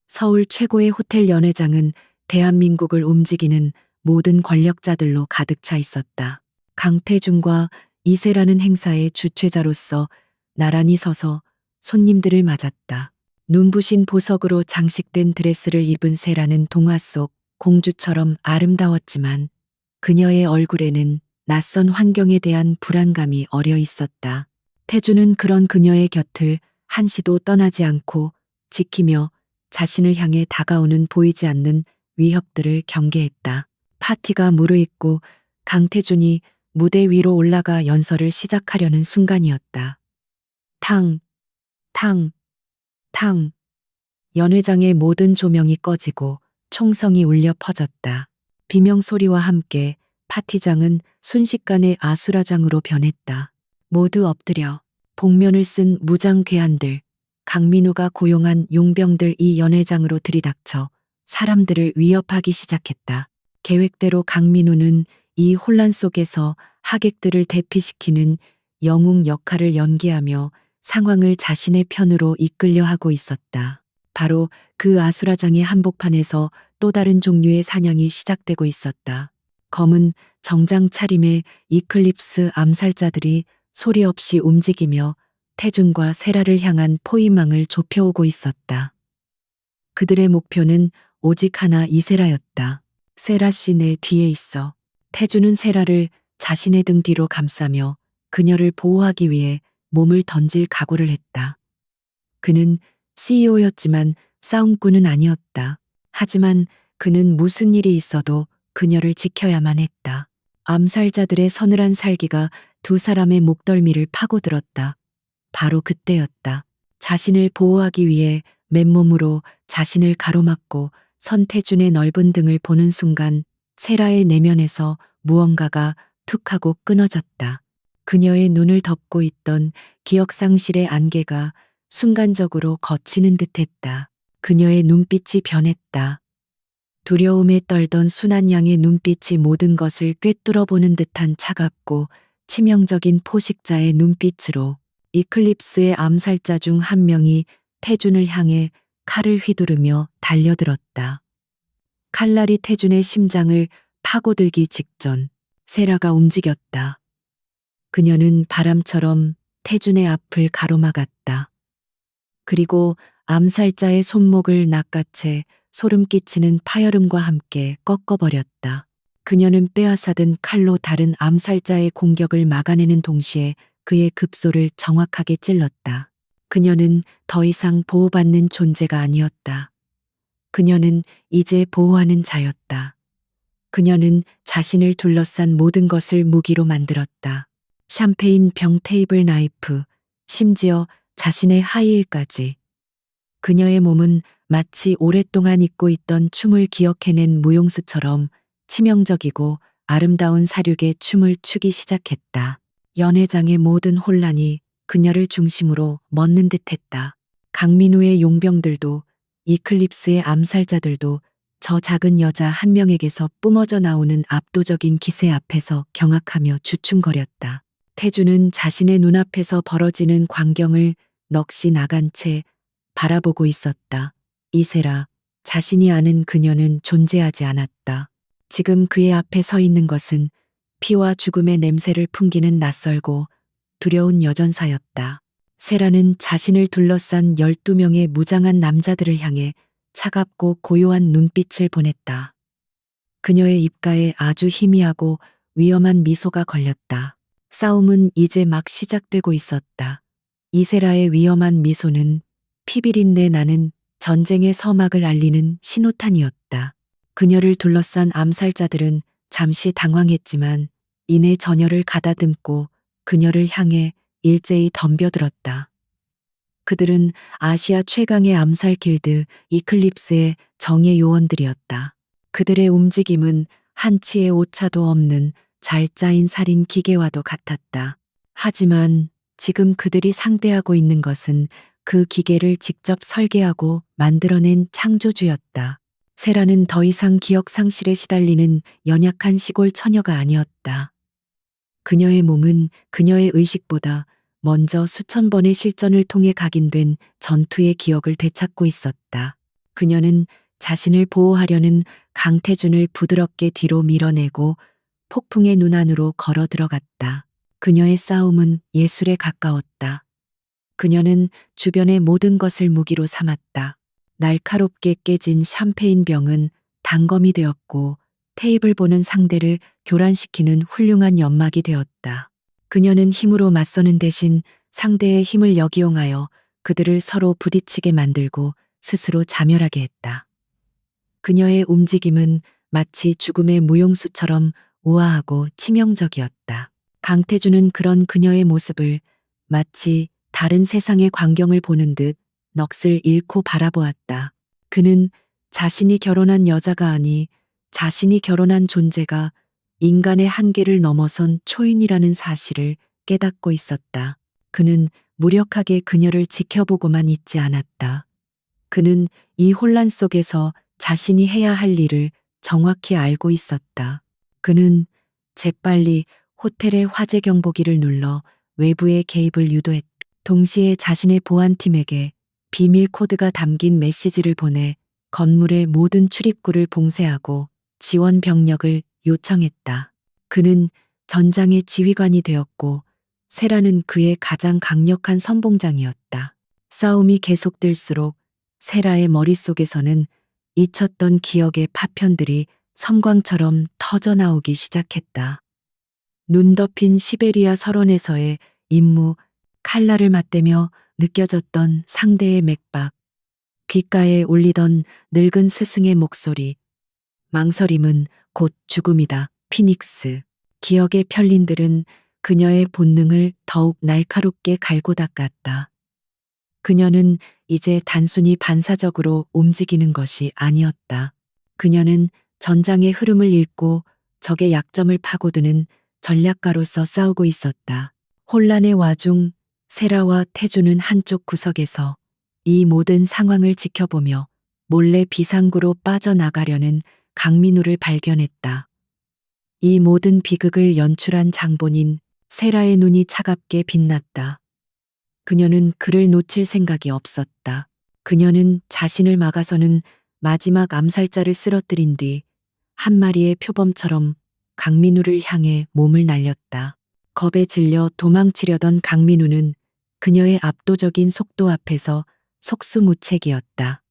서울 최고의 호텔 연회장은 대한민국을 움직이는 모든 권력자들로 가득 차 있었다. 강태준과 이세라는 행사의 주최자로서 나란히 서서 손님들을 맞았다. 눈부신 보석으로 장식된 드레스를 입은 세라는 동화 속 공주처럼 아름다웠지만 그녀의 얼굴에는 낯선 환경에 대한 불안감이 어려 있었다. 태주는 그런 그녀의 곁을 한시도 떠나지 않고 지키며 자신을 향해 다가오는 보이지 않는 위협들을 경계했다. 파티가 무르익고 강태준이 무대 위로 올라가 연설을 시작하려는 순간이었다. 탕, 탕, 탕. 연회장의 모든 조명이 꺼지고 총성이 울려 퍼졌다. 비명 소리와 함께 파티장은 순식간에 아수라장으로 변했다. 모두 엎드려 복면을 쓴 무장 괴한들, 강민우가 고용한 용병들 이 연회장으로 들이닥쳐 사람들을 위협하기 시작했다. 계획대로 강민우는 이 혼란 속에서 하객들을 대피시키는 영웅 역할을 연기하며 상황을 자신의 편으로 이끌려 하고 있었다. 바로 그 아수라장의 한복판에서 또 다른 종류의 사냥이 시작되고 있었다. 검은 정장 차림의 이클립스 암살자들이 소리 없이 움직이며 태준과 세라를 향한 포위망을 좁혀오고 있었다. 그들의 목표는 오직 하나 이세라였다. 세라 씨 내 뒤에 있어. 태준은 세라를 자신의 등 뒤로 감싸며 그녀를 보호하기 위해 몸을 던질 각오를 했다. 그는 CEO였지만 싸움꾼은 아니었다. 하지만 그는 무슨 일이 있어도 그녀를 지켜야만 했다. 암살자들의 서늘한 살기가 두 사람의 목덜미를 파고들었다. 바로 그때였다. 자신을 보호하기 위해 맨몸으로 자신을 가로막고 선태준의 넓은 등을 보는 순간 세라의 내면에서 무언가가 툭 하고 끊어졌다. 그녀의 눈을 덮고 있던 기억상실의 안개가 순간적으로 걷히는 듯했다. 그녀의 눈빛이 변했다. 두려움에 떨던 순한 양의 눈빛이 모든 것을 꿰뚫어보는 듯한 차갑고 치명적인 포식자의 눈빛으로 이클립스의 암살자 중 한 명이 태준을 향해 칼을 휘두르며 달려들었다. 칼날이 태준의 심장을 파고들기 직전 세라가 움직였다. 그녀는 바람처럼 태준의 앞을 가로막았다. 그리고 암살자의 손목을 낚아채 소름 끼치는 파열음과 함께 꺾어버렸다. 그녀는 빼앗아든 칼로 다른 암살자의 공격을 막아내는 동시에 그의 급소를 정확하게 찔렀다. 그녀는 더 이상 보호받는 존재가 아니었다. 그녀는 이제 보호하는 자였다. 그녀는 자신을 둘러싼 모든 것을 무기로 만들었다. 샴페인 병, 테이블 나이프, 심지어 자신의 하이힐까지. 그녀의 몸은 마치 오랫동안 잊고 있던 춤을 기억해낸 무용수처럼 치명적이고 아름다운 사륙의 춤을 추기 시작했다. 연회장의 모든 혼란이 그녀를 중심으로 멎는 듯했다. 강민우의 용병들도 이클립스의 암살자들도 저 작은 여자 한 명에게서 뿜어져 나오는 압도적인 기세 앞에서 경악하며 주춤거렸다. 태주는 자신의 눈앞에서 벌어지는 광경을 넋이 나간 채 바라보고 있었다. 이세라, 자신이 아는 그녀는 존재하지 않았다. 지금 그의 앞에 서 있는 것은 피와 죽음의 냄새를 풍기는 낯설고 두려운 여전사였다. 세라는 자신을 둘러싼 12명의 무장한 남자들을 향해 차갑고 고요한 눈빛을 보냈다. 그녀의 입가에 아주 희미하고 위험한 미소가 걸렸다. 싸움은 이제 막 시작되고 있었다. 이세라의 위험한 미소는 피비린내 나는 전쟁의 서막을 알리는 신호탄이었다. 그녀를 둘러싼 암살자들은 잠시 당황했지만 이내 전열을 가다듬고 그녀를 향해 일제히 덤벼들었다. 그들은 아시아 최강의 암살 길드 이클립스의 정예 요원들이었다. 그들의 움직임은 한치의 오차도 없는 잘 짜인 살인 기계와도 같았다. 하지만 지금 그들이 상대하고 있는 것은 그 기계를 직접 설계하고 만들어낸 창조주였다. 세라는 더 이상 기억 상실에 시달리는 연약한 시골 처녀가 아니었다. 그녀의 몸은 그녀의 의식보다 먼저 수천 번의 실전을 통해 각인된 전투의 기억을 되찾고 있었다. 그녀는 자신을 보호하려는 강태준을 부드럽게 뒤로 밀어내고 폭풍의 눈 안으로 걸어 들어갔다. 그녀의 싸움은 예술에 가까웠다. 그녀는 주변의 모든 것을 무기로 삼았다. 날카롭게 깨진 샴페인 병은 단검이 되었고 테이블 보는 상대를 교란시키는 훌륭한 연막이 되었다. 그녀는 힘으로 맞서는 대신 상대의 힘을 역이용하여 그들을 서로 부딪히게 만들고 스스로 자멸하게 했다. 그녀의 움직임은 마치 죽음의 무용수처럼 우아하고 치명적이었다. 강태주는 그런 그녀의 모습을 마치 다른 세상의 광경을 보는 듯 넋을 잃고 바라보았다. 그는 자신이 결혼한 여자가 아니 자신이 결혼한 존재가 인간의 한계를 넘어선 초인이라는 사실을 깨닫고 있었다. 그는 무력하게 그녀를 지켜보고만 있지 않았다. 그는 이 혼란 속에서 자신이 해야 할 일을 정확히 알고 있었다. 그는 재빨리 호텔의 화재 경보기를 눌러 외부의 개입을 유도했다. 동시에 자신의 보안팀에게 비밀 코드가 담긴 메시지를 보내 건물의 모든 출입구를 봉쇄하고 지원 병력을 요청했다. 그는 전장의 지휘관이 되었고 세라는 그의 가장 강력한 선봉장이었다. 싸움이 계속될수록 세라의 머릿속에서는 잊혔던 기억의 파편들이 섬광처럼 터져나오기 시작했다. 눈 덮인 시베리아 설원에서의 임무, 칼날을 맞대며 느껴졌던 상대의 맥박, 귓가에 울리던 늙은 스승의 목소리, 망설임은 곧 죽음이다. 피닉스. 기억의 편린들은 그녀의 본능을 더욱 날카롭게 갈고 닦았다. 그녀는 이제 단순히 반사적으로 움직이는 것이 아니었다. 그녀는 전장의 흐름을 읽고 적의 약점을 파고드는 전략가로서 싸우고 있었다. 혼란의 와중 세라와 태주는 한쪽 구석에서 이 모든 상황을 지켜보며 몰래 비상구로 빠져나가려는 강민우를 발견했다. 이 모든 비극을 연출한 장본인 세라의 눈이 차갑게 빛났다. 그녀는 그를 놓칠 생각이 없었다. 그녀는 자신을 막아서는 마지막 암살자를 쓰러뜨린 뒤 한 마리의 표범처럼 강민우를 향해 몸을 날렸다. 겁에 질려 도망치려던 강민우는 그녀의 압도적인 속도 앞에서 속수무책이었다.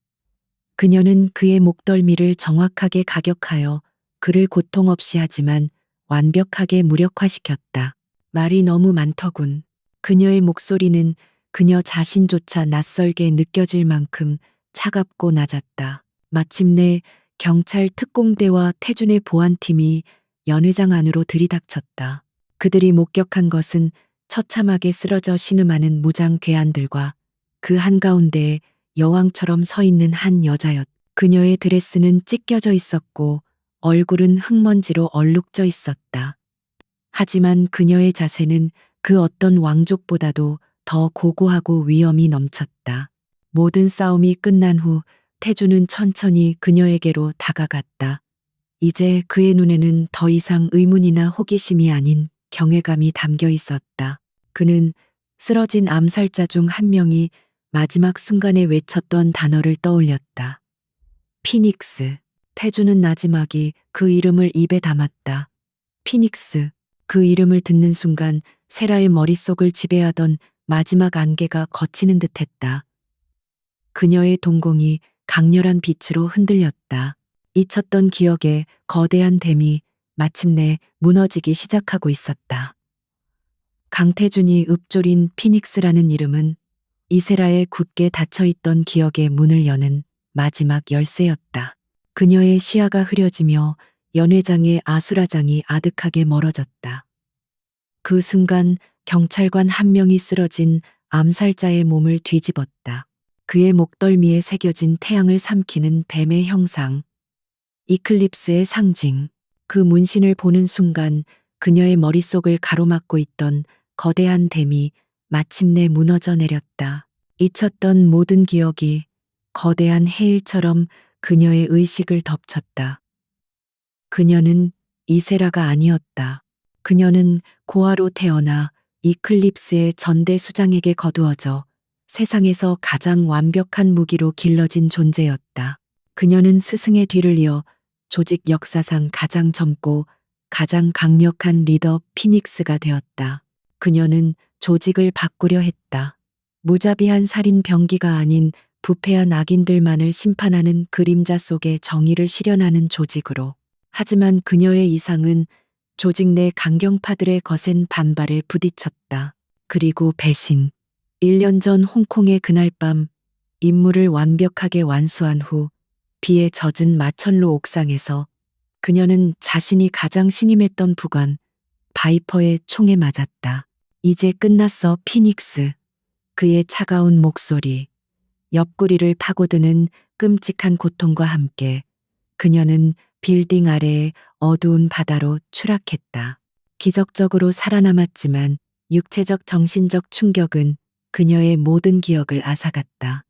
그녀는 그의 목덜미를 정확하게 가격하여 그를 고통 없이 하지만 완벽하게 무력화시켰다. 말이 너무 많더군. 그녀의 목소리는 그녀 자신조차 낯설게 느껴질 만큼 차갑고 낮았다. 마침내 경찰 특공대와 태준의 보안팀이 연회장 안으로 들이닥쳤다. 그들이 목격한 것은 처참하게 쓰러져 신음하는 무장 괴한들과 그 한가운데에 여왕처럼 서 있는 한 여자였다. 그녀의 드레스는 찢겨져 있었고 얼굴은 흙먼지로 얼룩져 있었다. 하지만 그녀의 자세는 그 어떤 왕족보다도 더 고고하고 위엄이 넘쳤다. 모든 싸움이 끝난 후 태주는 천천히 그녀에게로 다가갔다. 이제 그의 눈에는 더 이상 의문이나 호기심이 아닌 경외감이 담겨 있었다. 그는 쓰러진 암살자 중 한 명이 마지막 순간에 외쳤던 단어를 떠올렸다. 피닉스. 태주는 나지막이 그 이름을 입에 담았다. 피닉스. 그 이름을 듣는 순간 세라의 머릿속을 지배하던 마지막 안개가 걷히는 듯했다. 그녀의 동공이 강렬한 빛으로 흔들렸다. 잊혔던 기억의 거대한 댐이 마침내 무너지기 시작하고 있었다. 강태준이 읊조린 피닉스라는 이름은 이세라의 굳게 닫혀있던 기억의 문을 여는 마지막 열쇠였다. 그녀의 시야가 흐려지며 연회장의 아수라장이 아득하게 멀어졌다. 그 순간 경찰관 한 명이 쓰러진 암살자의 몸을 뒤집었다. 그의 목덜미에 새겨진 태양을 삼키는 뱀의 형상, 이클립스의 상징. 그 문신을 보는 순간 그녀의 머릿속을 가로막고 있던 거대한 댐이 마침내 무너져 내렸다. 잊혔던 모든 기억이 거대한 해일처럼 그녀의 의식을 덮쳤다. 그녀는 이세라가 아니었다. 그녀는 고아로 태어나 이클립스의 전대 수장에게 거두어져 세상에서 가장 완벽한 무기로 길러진 존재였다. 그녀는 스승의 뒤를 이어 조직 역사상 가장 젊고 가장 강력한 리더 피닉스가 되었다. 그녀는 조직을 바꾸려 했다. 무자비한 살인 병기가 아닌 부패한 악인들만을 심판하는 그림자 속에 정의를 실현하는 조직으로. 하지만 그녀의 이상은 조직 내 강경파들의 거센 반발에 부딪혔다. 그리고 배신. 1년 전 홍콩의 그날 밤 임무를 완벽하게 완수한 후 비에 젖은 마천루 옥상에서 그녀는 자신이 가장 신임했던 부관 바이퍼의 총에 맞았다. 이제 끝났어, 피닉스. 그의 차가운 목소리, 옆구리를 파고드는 끔찍한 고통과 함께 그녀는 빌딩 아래의 어두운 바다로 추락했다. 기적적으로 살아남았지만 육체적 정신적 충격은 그녀의 모든 기억을 앗아갔다.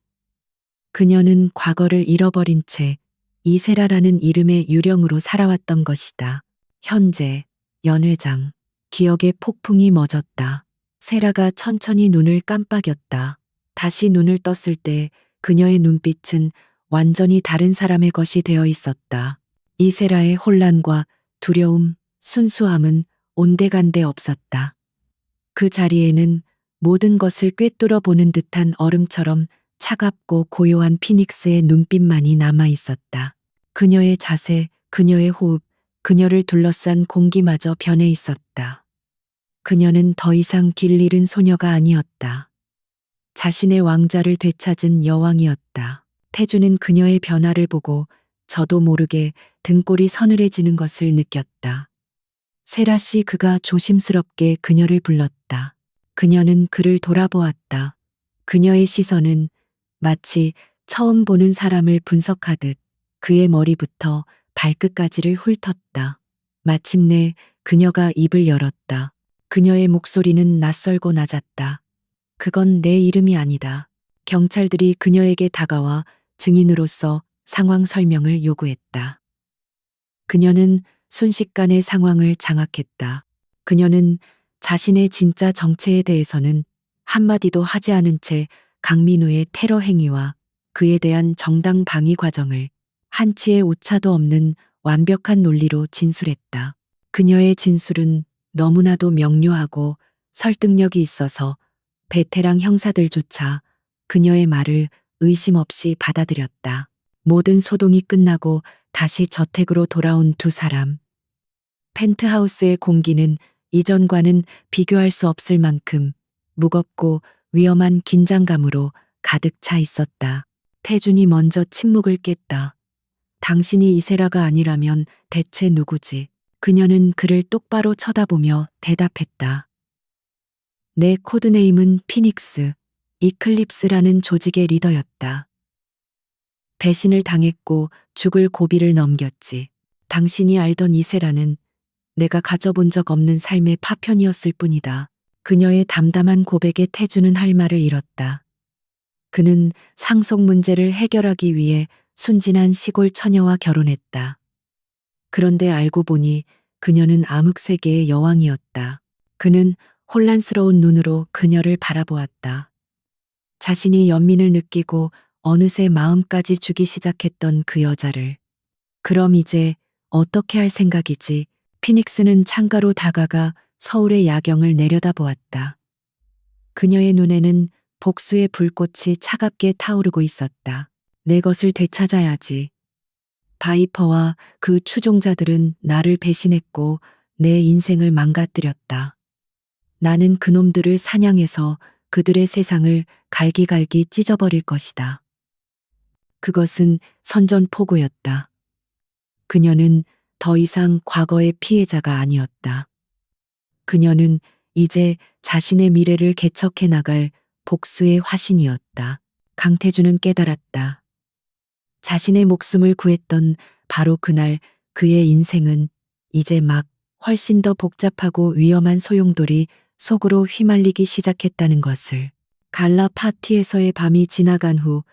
그녀는 과거를 잃어버린 채 이세라라는 이름의 유령으로 살아왔던 것이다. 현재, 연회장, 기억의 폭풍이 멎었다. 세라가 천천히 눈을 깜빡였다. 다시 눈을 떴을 때 그녀의 눈빛은 완전히 다른 사람의 것이 되어 있었다. 이세라의 혼란과 두려움, 순수함은 온데간데 없었다. 그 자리에는 모든 것을 꿰뚫어 보는 듯한 얼음처럼 차갑고 고요한 피닉스의 눈빛만이 남아 있었다. 그녀의 자세, 그녀의 호흡, 그녀를 둘러싼 공기마저 변해 있었다. 그녀는 더 이상 길 잃은 소녀가 아니었다. 자신의 왕자를 되찾은 여왕이었다. 태주는 그녀의 변화를 보고 저도 모르게 등골이 서늘해지는 것을 느꼈다. 세라 씨, 그가 조심스럽게 그녀를 불렀다. 그녀는 그를 돌아보았다. 그녀의 시선은 마치 처음 보는 사람을 분석하듯 그의 머리부터 발끝까지를 훑었다. 마침내 그녀가 입을 열었다. 그녀의 목소리는 낯설고 낮았다. 그건 내 이름이 아니다. 경찰들이 그녀에게 다가와 증인으로서 상황 설명을 요구했다. 그녀는 순식간에 상황을 장악했다. 그녀는 자신의 진짜 정체에 대해서는 한마디도 하지 않은 채 강민우의 테러 행위와 그에 대한 정당 방위 과정을 한치의 오차도 없는 완벽한 논리로 진술했다. 그녀의 진술은 너무나도 명료하고 설득력이 있어서 베테랑 형사들조차 그녀의 말을 의심 없이 받아들였다. 모든 소동이 끝나고 다시 저택으로 돌아온 두 사람. 펜트하우스의 공기는 이전과는 비교할 수 없을 만큼 무겁고 위험한 긴장감으로 가득 차 있었다. 태준이 먼저 침묵을 깼다. 당신이 이세라가 아니라면 대체 누구지? 그녀는 그를 똑바로 쳐다보며 대답했다. 내 코드네임은 피닉스, 이클립스라는 조직의 리더였다. 배신을 당했고 죽을 고비를 넘겼지. 당신이 알던 이세라는 내가 가져본 적 없는 삶의 파편이었을 뿐이다. 그녀의 담담한 고백에 태주는 할 말을 잃었다. 그는 상속 문제를 해결하기 위해 순진한 시골 처녀와 결혼했다. 그런데 알고 보니 그녀는 암흑세계의 여왕이었다. 그는 혼란스러운 눈으로 그녀를 바라보았다. 자신이 연민을 느끼고 어느새 마음까지 주기 시작했던 그 여자를. 그럼 이제 어떻게 할 생각이지? 피닉스는 창가로 다가가 서울의 야경을 내려다보았다. 그녀의 눈에는 복수의 불꽃이 차갑게 타오르고 있었다. 내 것을 되찾아야지. 바이퍼와 그 추종자들은 나를 배신했고 내 인생을 망가뜨렸다. 나는 그놈들을 사냥해서 그들의 세상을 갈기갈기 찢어버릴 것이다. 그것은 선전포고였다. 그녀는 더 이상 과거의 피해자가 아니었다. 그녀는 이제 자신의 미래를 개척해 나갈 복수의 화신이었다. 강태주는 깨달았다. 자신의 목숨을 구했던 바로 그날 그의 인생은 이제 막 훨씬 더 복잡하고 위험한 소용돌이 속으로 휘말리기 시작했다는 것을. 갈라 파티에서의 밤이 지나간 후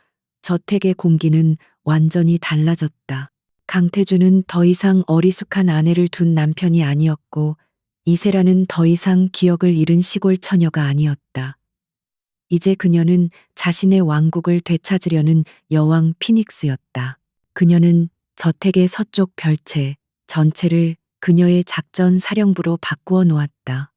저택의 공기는 완전히 달라졌다. 강태주는 더 이상 어리숙한 아내를 둔 남편이 아니었고 이세라는 더 이상 기억을 잃은 시골 처녀가 아니었다. 이제 그녀는 자신의 왕국을 되찾으려는 여왕 피닉스였다. 그녀는 저택의 서쪽 별채 전체를 그녀의 작전 사령부로 바꾸어 놓았다.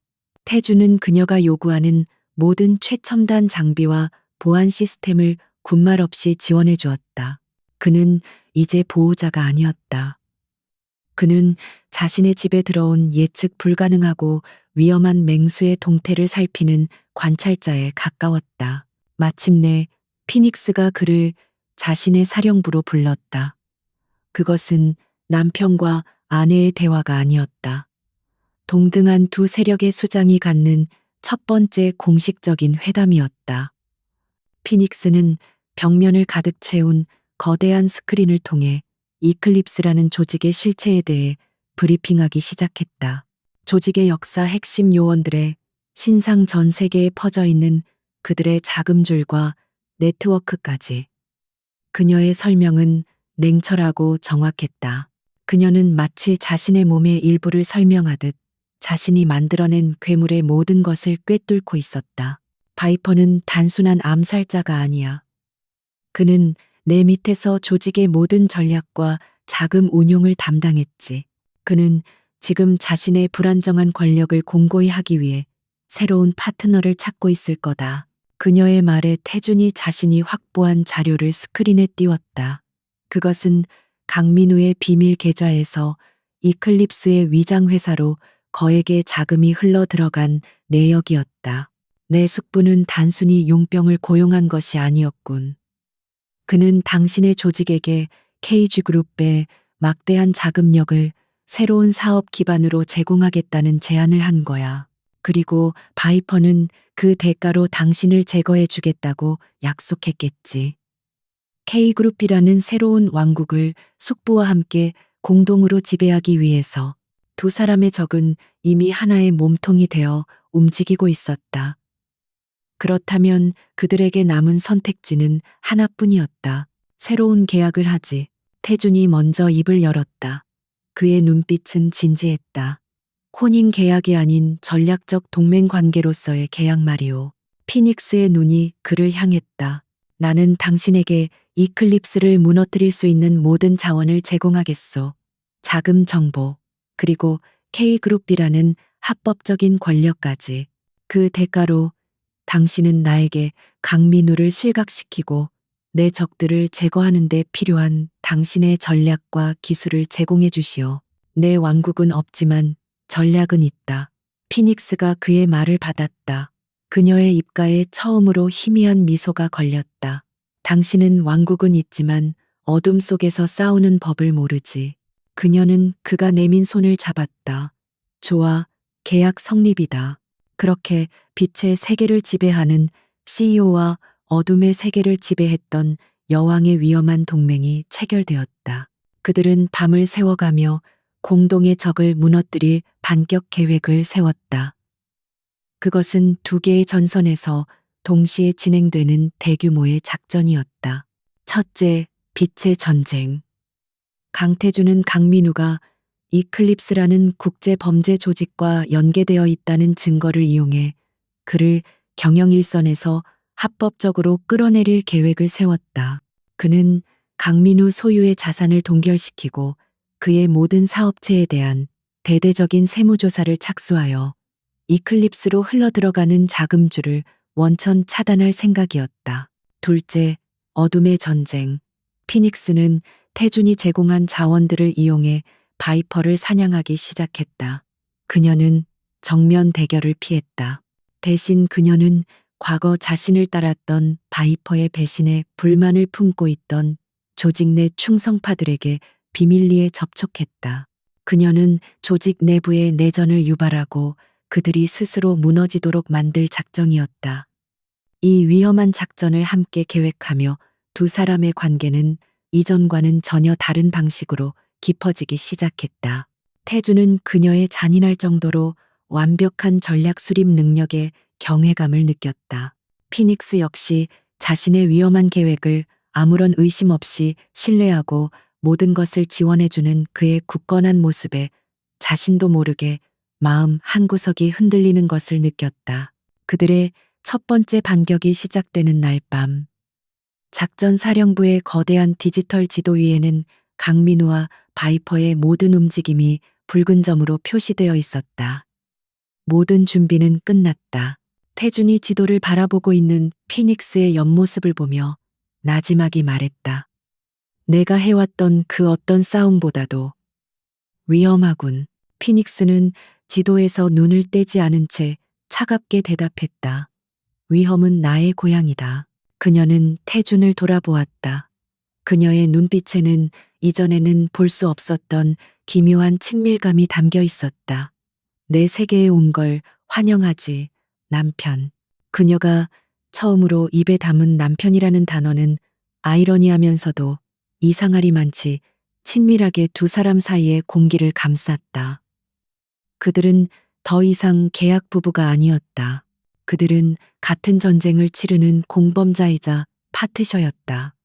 태주는 그녀가 요구하는 모든 최첨단 장비와 보안 시스템을 군말 없이 지원해 주었다. 그는 이제 보호자가 아니었다. 그는 자신의 집에 들어온 예측 불가능하고 위험한 맹수의 동태를 살피는 관찰자에 가까웠다. 마침내 피닉스가 그를 자신의 사령부로 불렀다. 그것은 남편과 아내의 대화가 아니었다. 동등한 두 세력의 수장이 갖는 첫 번째 공식적인 회담이었다. 피닉스는 벽면을 가득 채운 거대한 스크린을 통해 이클립스라는 조직의 실체에 대해 브리핑하기 시작했다. 조직의 역사 핵심 요원들의 신상 전 세계에 퍼져 있는 그들의 자금줄과 네트워크까지. 그녀의 설명은 냉철하고 정확했다. 그녀는 마치 자신의 몸의 일부를 설명하듯 자신이 만들어낸 괴물의 모든 것을 꿰뚫고 있었다. 바이퍼는 단순한 암살자가 아니야. 그는 내 밑에서 조직의 모든 전략과 자금 운용을 담당했지. 그는 지금 자신의 불안정한 권력을 공고히 하기 위해 새로운 파트너를 찾고 있을 거다. 그녀의 말에 태준이 자신이 확보한 자료를 스크린에 띄웠다. 그것은 강민우의 비밀 계좌에서 이클립스의 위장 회사로 거액의 자금이 흘러 들어간 내역이었다. 내 숙부는 단순히 용병을 고용한 것이 아니었군. 그는 당신의 조직에게 KG그룹의 막대한 자금력을 새로운 사업 기반으로 제공하겠다는 제안을 한 거야. 그리고 바이퍼는 그 대가로 당신을 제거해 주겠다고 약속했겠지. K그룹이라는 새로운 왕국을 숙부와 함께 공동으로 지배하기 위해서 두 사람의 적은 이미 하나의 몸통이 되어 움직이고 있었다. 그렇다면 그들에게 남은 선택지는 하나뿐이었다. 새로운 계약을 하지. 태준이 먼저 입을 열었다. 그의 눈빛은 진지했다. 혼인 계약이 아닌 전략적 동맹 관계로서의 계약 말이오. 피닉스의 눈이 그를 향했다. 나는 당신에게 이클립스를 무너뜨릴 수 있는 모든 자원을 제공하겠소. 자금 정보, 그리고 K그룹이라는 합법적인 권력까지. 그 대가로 당신은 나에게 강민우를 실각시키고 내 적들을 제거하는 데 필요한 당신의 전략과 기술을 제공해 주시오. 내 왕국은 없지만 전략은 있다. 피닉스가 그의 말을 받았다. 그녀의 입가에 처음으로 희미한 미소가 걸렸다. 당신은 왕국은 있지만 어둠 속에서 싸우는 법을 모르지. 그녀는 그가 내민 손을 잡았다. 좋아, 계약 성립이다. 그렇게 빛의 세계를 지배하는 CEO와 어둠의 세계를 지배했던 여왕의 위험한 동맹이 체결되었다. 그들은 밤을 새워가며 공동의 적을 무너뜨릴 반격 계획을 세웠다. 그것은 두 개의 전선에서 동시에 진행되는 대규모의 작전이었다. 첫째, 빛의 전쟁. 강태준은 강민우가 이클립스라는 국제 범죄 조직과 연계되어 있다는 증거를 이용해 그를 경영일선에서 합법적으로 끌어내릴 계획을 세웠다. 그는 강민우 소유의 자산을 동결시키고 그의 모든 사업체에 대한 대대적인 세무조사를 착수하여 이클립스로 흘러들어가는 자금줄을 원천 차단할 생각이었다. 둘째, 어둠의 전쟁. 피닉스는 태준이 제공한 자원들을 이용해 바이퍼를 사냥하기 시작했다. 그녀는 정면 대결을 피했다. 대신 그녀는 과거 자신을 따랐던 바이퍼의 배신에 불만을 품고 있던 조직 내 충성파들에게 비밀리에 접촉했다. 그녀는 조직 내부의 내전을 유발하고 그들이 스스로 무너지도록 만들 작정이었다. 이 위험한 작전을 함께 계획하며 두 사람의 관계는 이전과는 전혀 다른 방식으로 깊어지기 시작했다. 태주는 그녀의 잔인할 정도로 완벽한 전략 수립 능력에 경외감을 느꼈다. 피닉스 역시 자신의 위험한 계획을 아무런 의심 없이 신뢰하고 모든 것을 지원해주는 그의 굳건한 모습에 자신도 모르게 마음 한구석이 흔들리는 것을 느꼈다. 그들의 첫 번째 반격이 시작되는 날 밤. 작전 사령부의 거대한 디지털 지도 위에는 강민우와 바이퍼의 모든 움직임이 붉은 점으로 표시되어 있었다. 모든 준비는 끝났다. 태준이 지도를 바라보고 있는 피닉스의 옆모습을 보며 나지막이 말했다. 내가 해왔던 그 어떤 싸움보다도 위험하군. 피닉스는 지도에서 눈을 떼지 않은 채 차갑게 대답했다. 위험은 나의 고향이다. 그녀는 태준을 돌아보았다. 그녀의 눈빛에는 이전에는 볼 수 없었던 기묘한 친밀감이 담겨 있었다. 내 세계에 온 걸 환영하지, 남편. 그녀가 처음으로 입에 담은 남편이라는 단어는 아이러니하면서도 이상하리만치 친밀하게 두 사람 사이의 공기를 감쌌다. 그들은 더 이상 계약 부부가 아니었다. 그들은 같은 전쟁을 치르는 공범자이자 파트셔였다.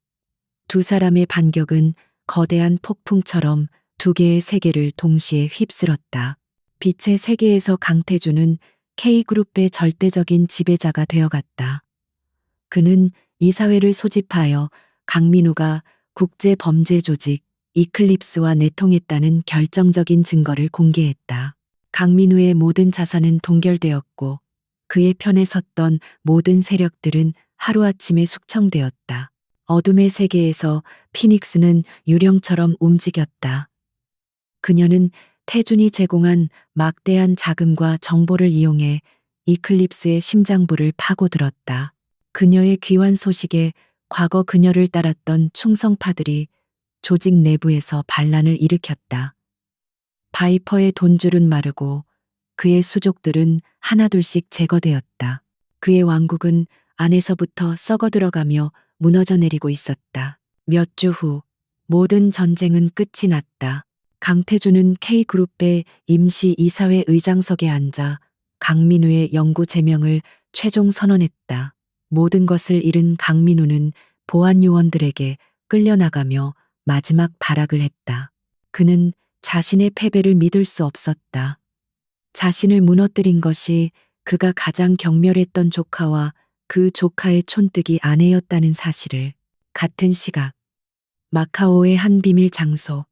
두 사람의 반격은 거대한 폭풍처럼 두 개의 세계를 동시에 휩쓸었다. 빛의 세계에서 강태주는 K그룹의 절대적인 지배자가 되어갔다. 그는 이사회를 소집하여 강민우가 국제 범죄 조직 이클립스와 내통했다는 결정적인 증거를 공개했다. 강민우의 모든 자산은 동결되었고 그의 편에 섰던 모든 세력들은 하루아침에 숙청되었다. 어둠의 세계에서 피닉스는 유령처럼 움직였다. 그녀는 태준이 제공한 막대한 자금과 정보를 이용해 이클립스의 심장부를 파고들었다. 그녀의 귀환 소식에 과거 그녀를 따랐던 충성파들이 조직 내부에서 반란을 일으켰다. 바이퍼의 돈줄은 마르고 그의 수족들은 하나둘씩 제거되었다. 그의 왕국은 안에서부터 썩어들어가며 무너져 내리고 있었다. 몇 주 후 모든 전쟁은 끝이 났다. 강태준은 K그룹의 임시 이사회 의장석에 앉아 강민우의 영구 제명을 최종 선언했다. 모든 것을 잃은 강민우는 보안 요원들에게 끌려나가며 마지막 발악을 했다. 그는 자신의 패배를 믿을 수 없었다. 자신을 무너뜨린 것이 그가 가장 경멸했던 조카와 그 조카의 촌뜨기 아내였다는 사실을. 같은 시각 마카오의 한 비밀 장소.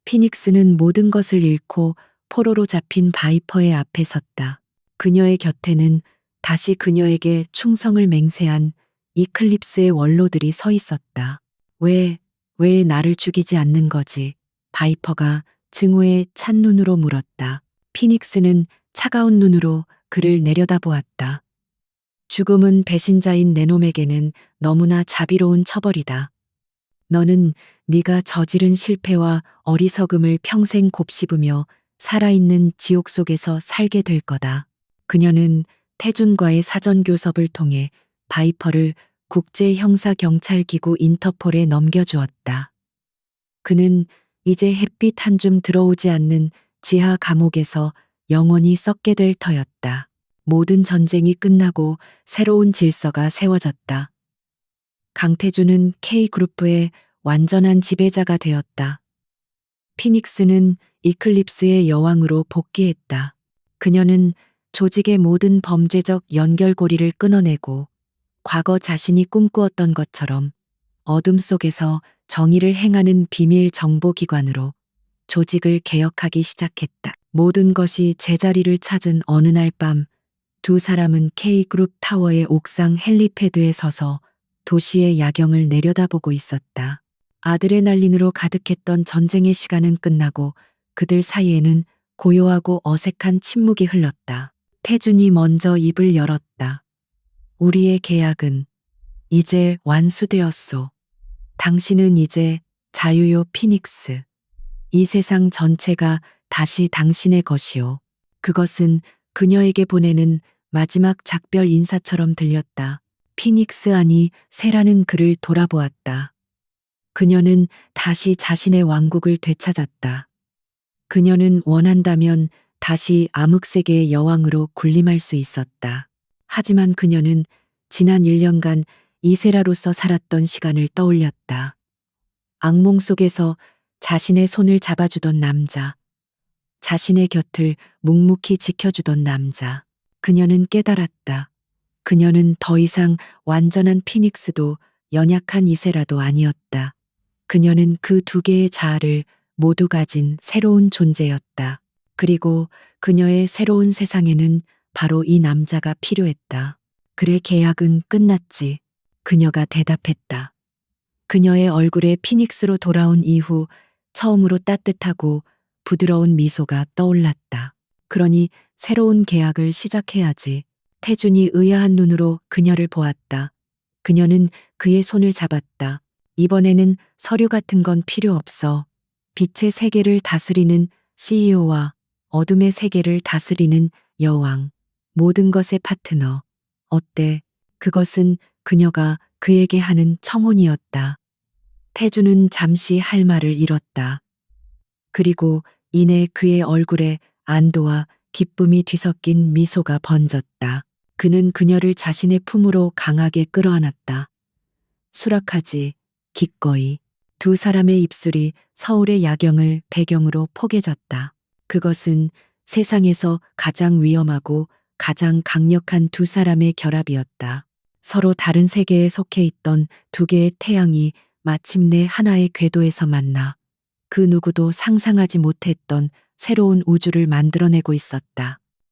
피닉스는 모든 것을 잃고 포로로 잡힌 바이퍼의 앞에 섰다. 그녀의 곁에는 다시 그녀에게 충성을 맹세한 이클립스의 원로들이 서 있었다. 왜 나를 죽이지 않는 거지? 바이퍼가 증오의 찬 눈으로 물었다. 피닉스는 차가운 눈으로 그를 내려다보았다. 죽음은 배신자인 내 놈에게는 너무나 자비로운 처벌이다. 너는 네가 저지른 실패와 어리석음을 평생 곱씹으며 살아있는 지옥 속에서 살게 될 거다. 그녀는 태준과의 사전 교섭을 통해 바이퍼를 국제형사경찰기구 인터폴에 넘겨주었다. 그는 이제 햇빛 한 줌 들어오지 않는 지하 감옥에서 영원히 썩게 될 터였다. 모든 전쟁이 끝나고 새로운 질서가 세워졌다. 강태준은 K그룹의 완전한 지배자가 되었다. 피닉스는 이클립스의 여왕으로 복귀했다. 그녀는 조직의 모든 범죄적 연결고리를 끊어내고 과거 자신이 꿈꾸었던 것처럼 어둠 속에서 정의를 행하는 비밀 정보기관으로 조직을 개혁하기 시작했다. 모든 것이 제자리를 찾은 어느 날 밤, 두 사람은 K그룹 타워의 옥상 헬리패드에 서서 도시의 야경을 내려다보고 있었다. 아드레날린으로 가득했던 전쟁의 시간은 끝나고 그들 사이에는 고요하고 어색한 침묵이 흘렀다. 태준이 먼저 입을 열었다. 우리의 계약은 이제 완수되었소. 당신은 이제 자유요 피닉스. 이 세상 전체가 다시 당신의 것이오. 그것은 그녀에게 보내는 마지막 작별 인사처럼 들렸다. 피닉스 안이 새라는 그를 돌아보았다. 그녀는 다시 자신의 왕국을 되찾았다. 그녀는 원한다면 다시 암흑세계의 여왕으로 군림할 수 있었다. 하지만 그녀는 지난 1년간 이세라로서 살았던 시간을 떠올렸다. 악몽 속에서 자신의 손을 잡아주던 남자, 자신의 곁을 묵묵히 지켜주던 남자. 그녀는 깨달았다. 그녀는 더 이상 완전한 피닉스도 연약한 이세라도 아니었다. 그녀는 그 두 개의 자아를 모두 가진 새로운 존재였다. 그리고 그녀의 새로운 세상에는 바로 이 남자가 필요했다. 그의 계약은 끝났지. 그녀가 대답했다. 그녀의 얼굴에 피닉스로 돌아온 이후 처음으로 따뜻하고 부드러운 미소가 떠올랐다. 그러니 새로운 계약을 시작해야지. 태준이 의아한 눈으로 그녀를 보았다. 그녀는 그의 손을 잡았다. 이번에는 서류 같은 건 필요 없어. 빛의 세계를 다스리는 CEO와 어둠의 세계를 다스리는 여왕. 모든 것의 파트너. 어때? 그것은 그녀가 그에게 하는 청혼이었다. 태주는 잠시 할 말을 잃었다. 그리고 이내 그의 얼굴에 안도와 기쁨이 뒤섞인 미소가 번졌다. 그는 그녀를 자신의 품으로 강하게 끌어안았다. 수락하지, 기꺼이. 두 사람의 입술이 서울의 야경을 배경으로 포개졌다. 그것은 세상에서 가장 위험하고 가장 강력한 두 사람의 결합이었다. 서로 다른 세계에 속해 있던 두 개의 태양이 마침내 하나의 궤도에서 만나 그 누구도 상상하지 못했던 새로운 우주를 만들어내고 있었다.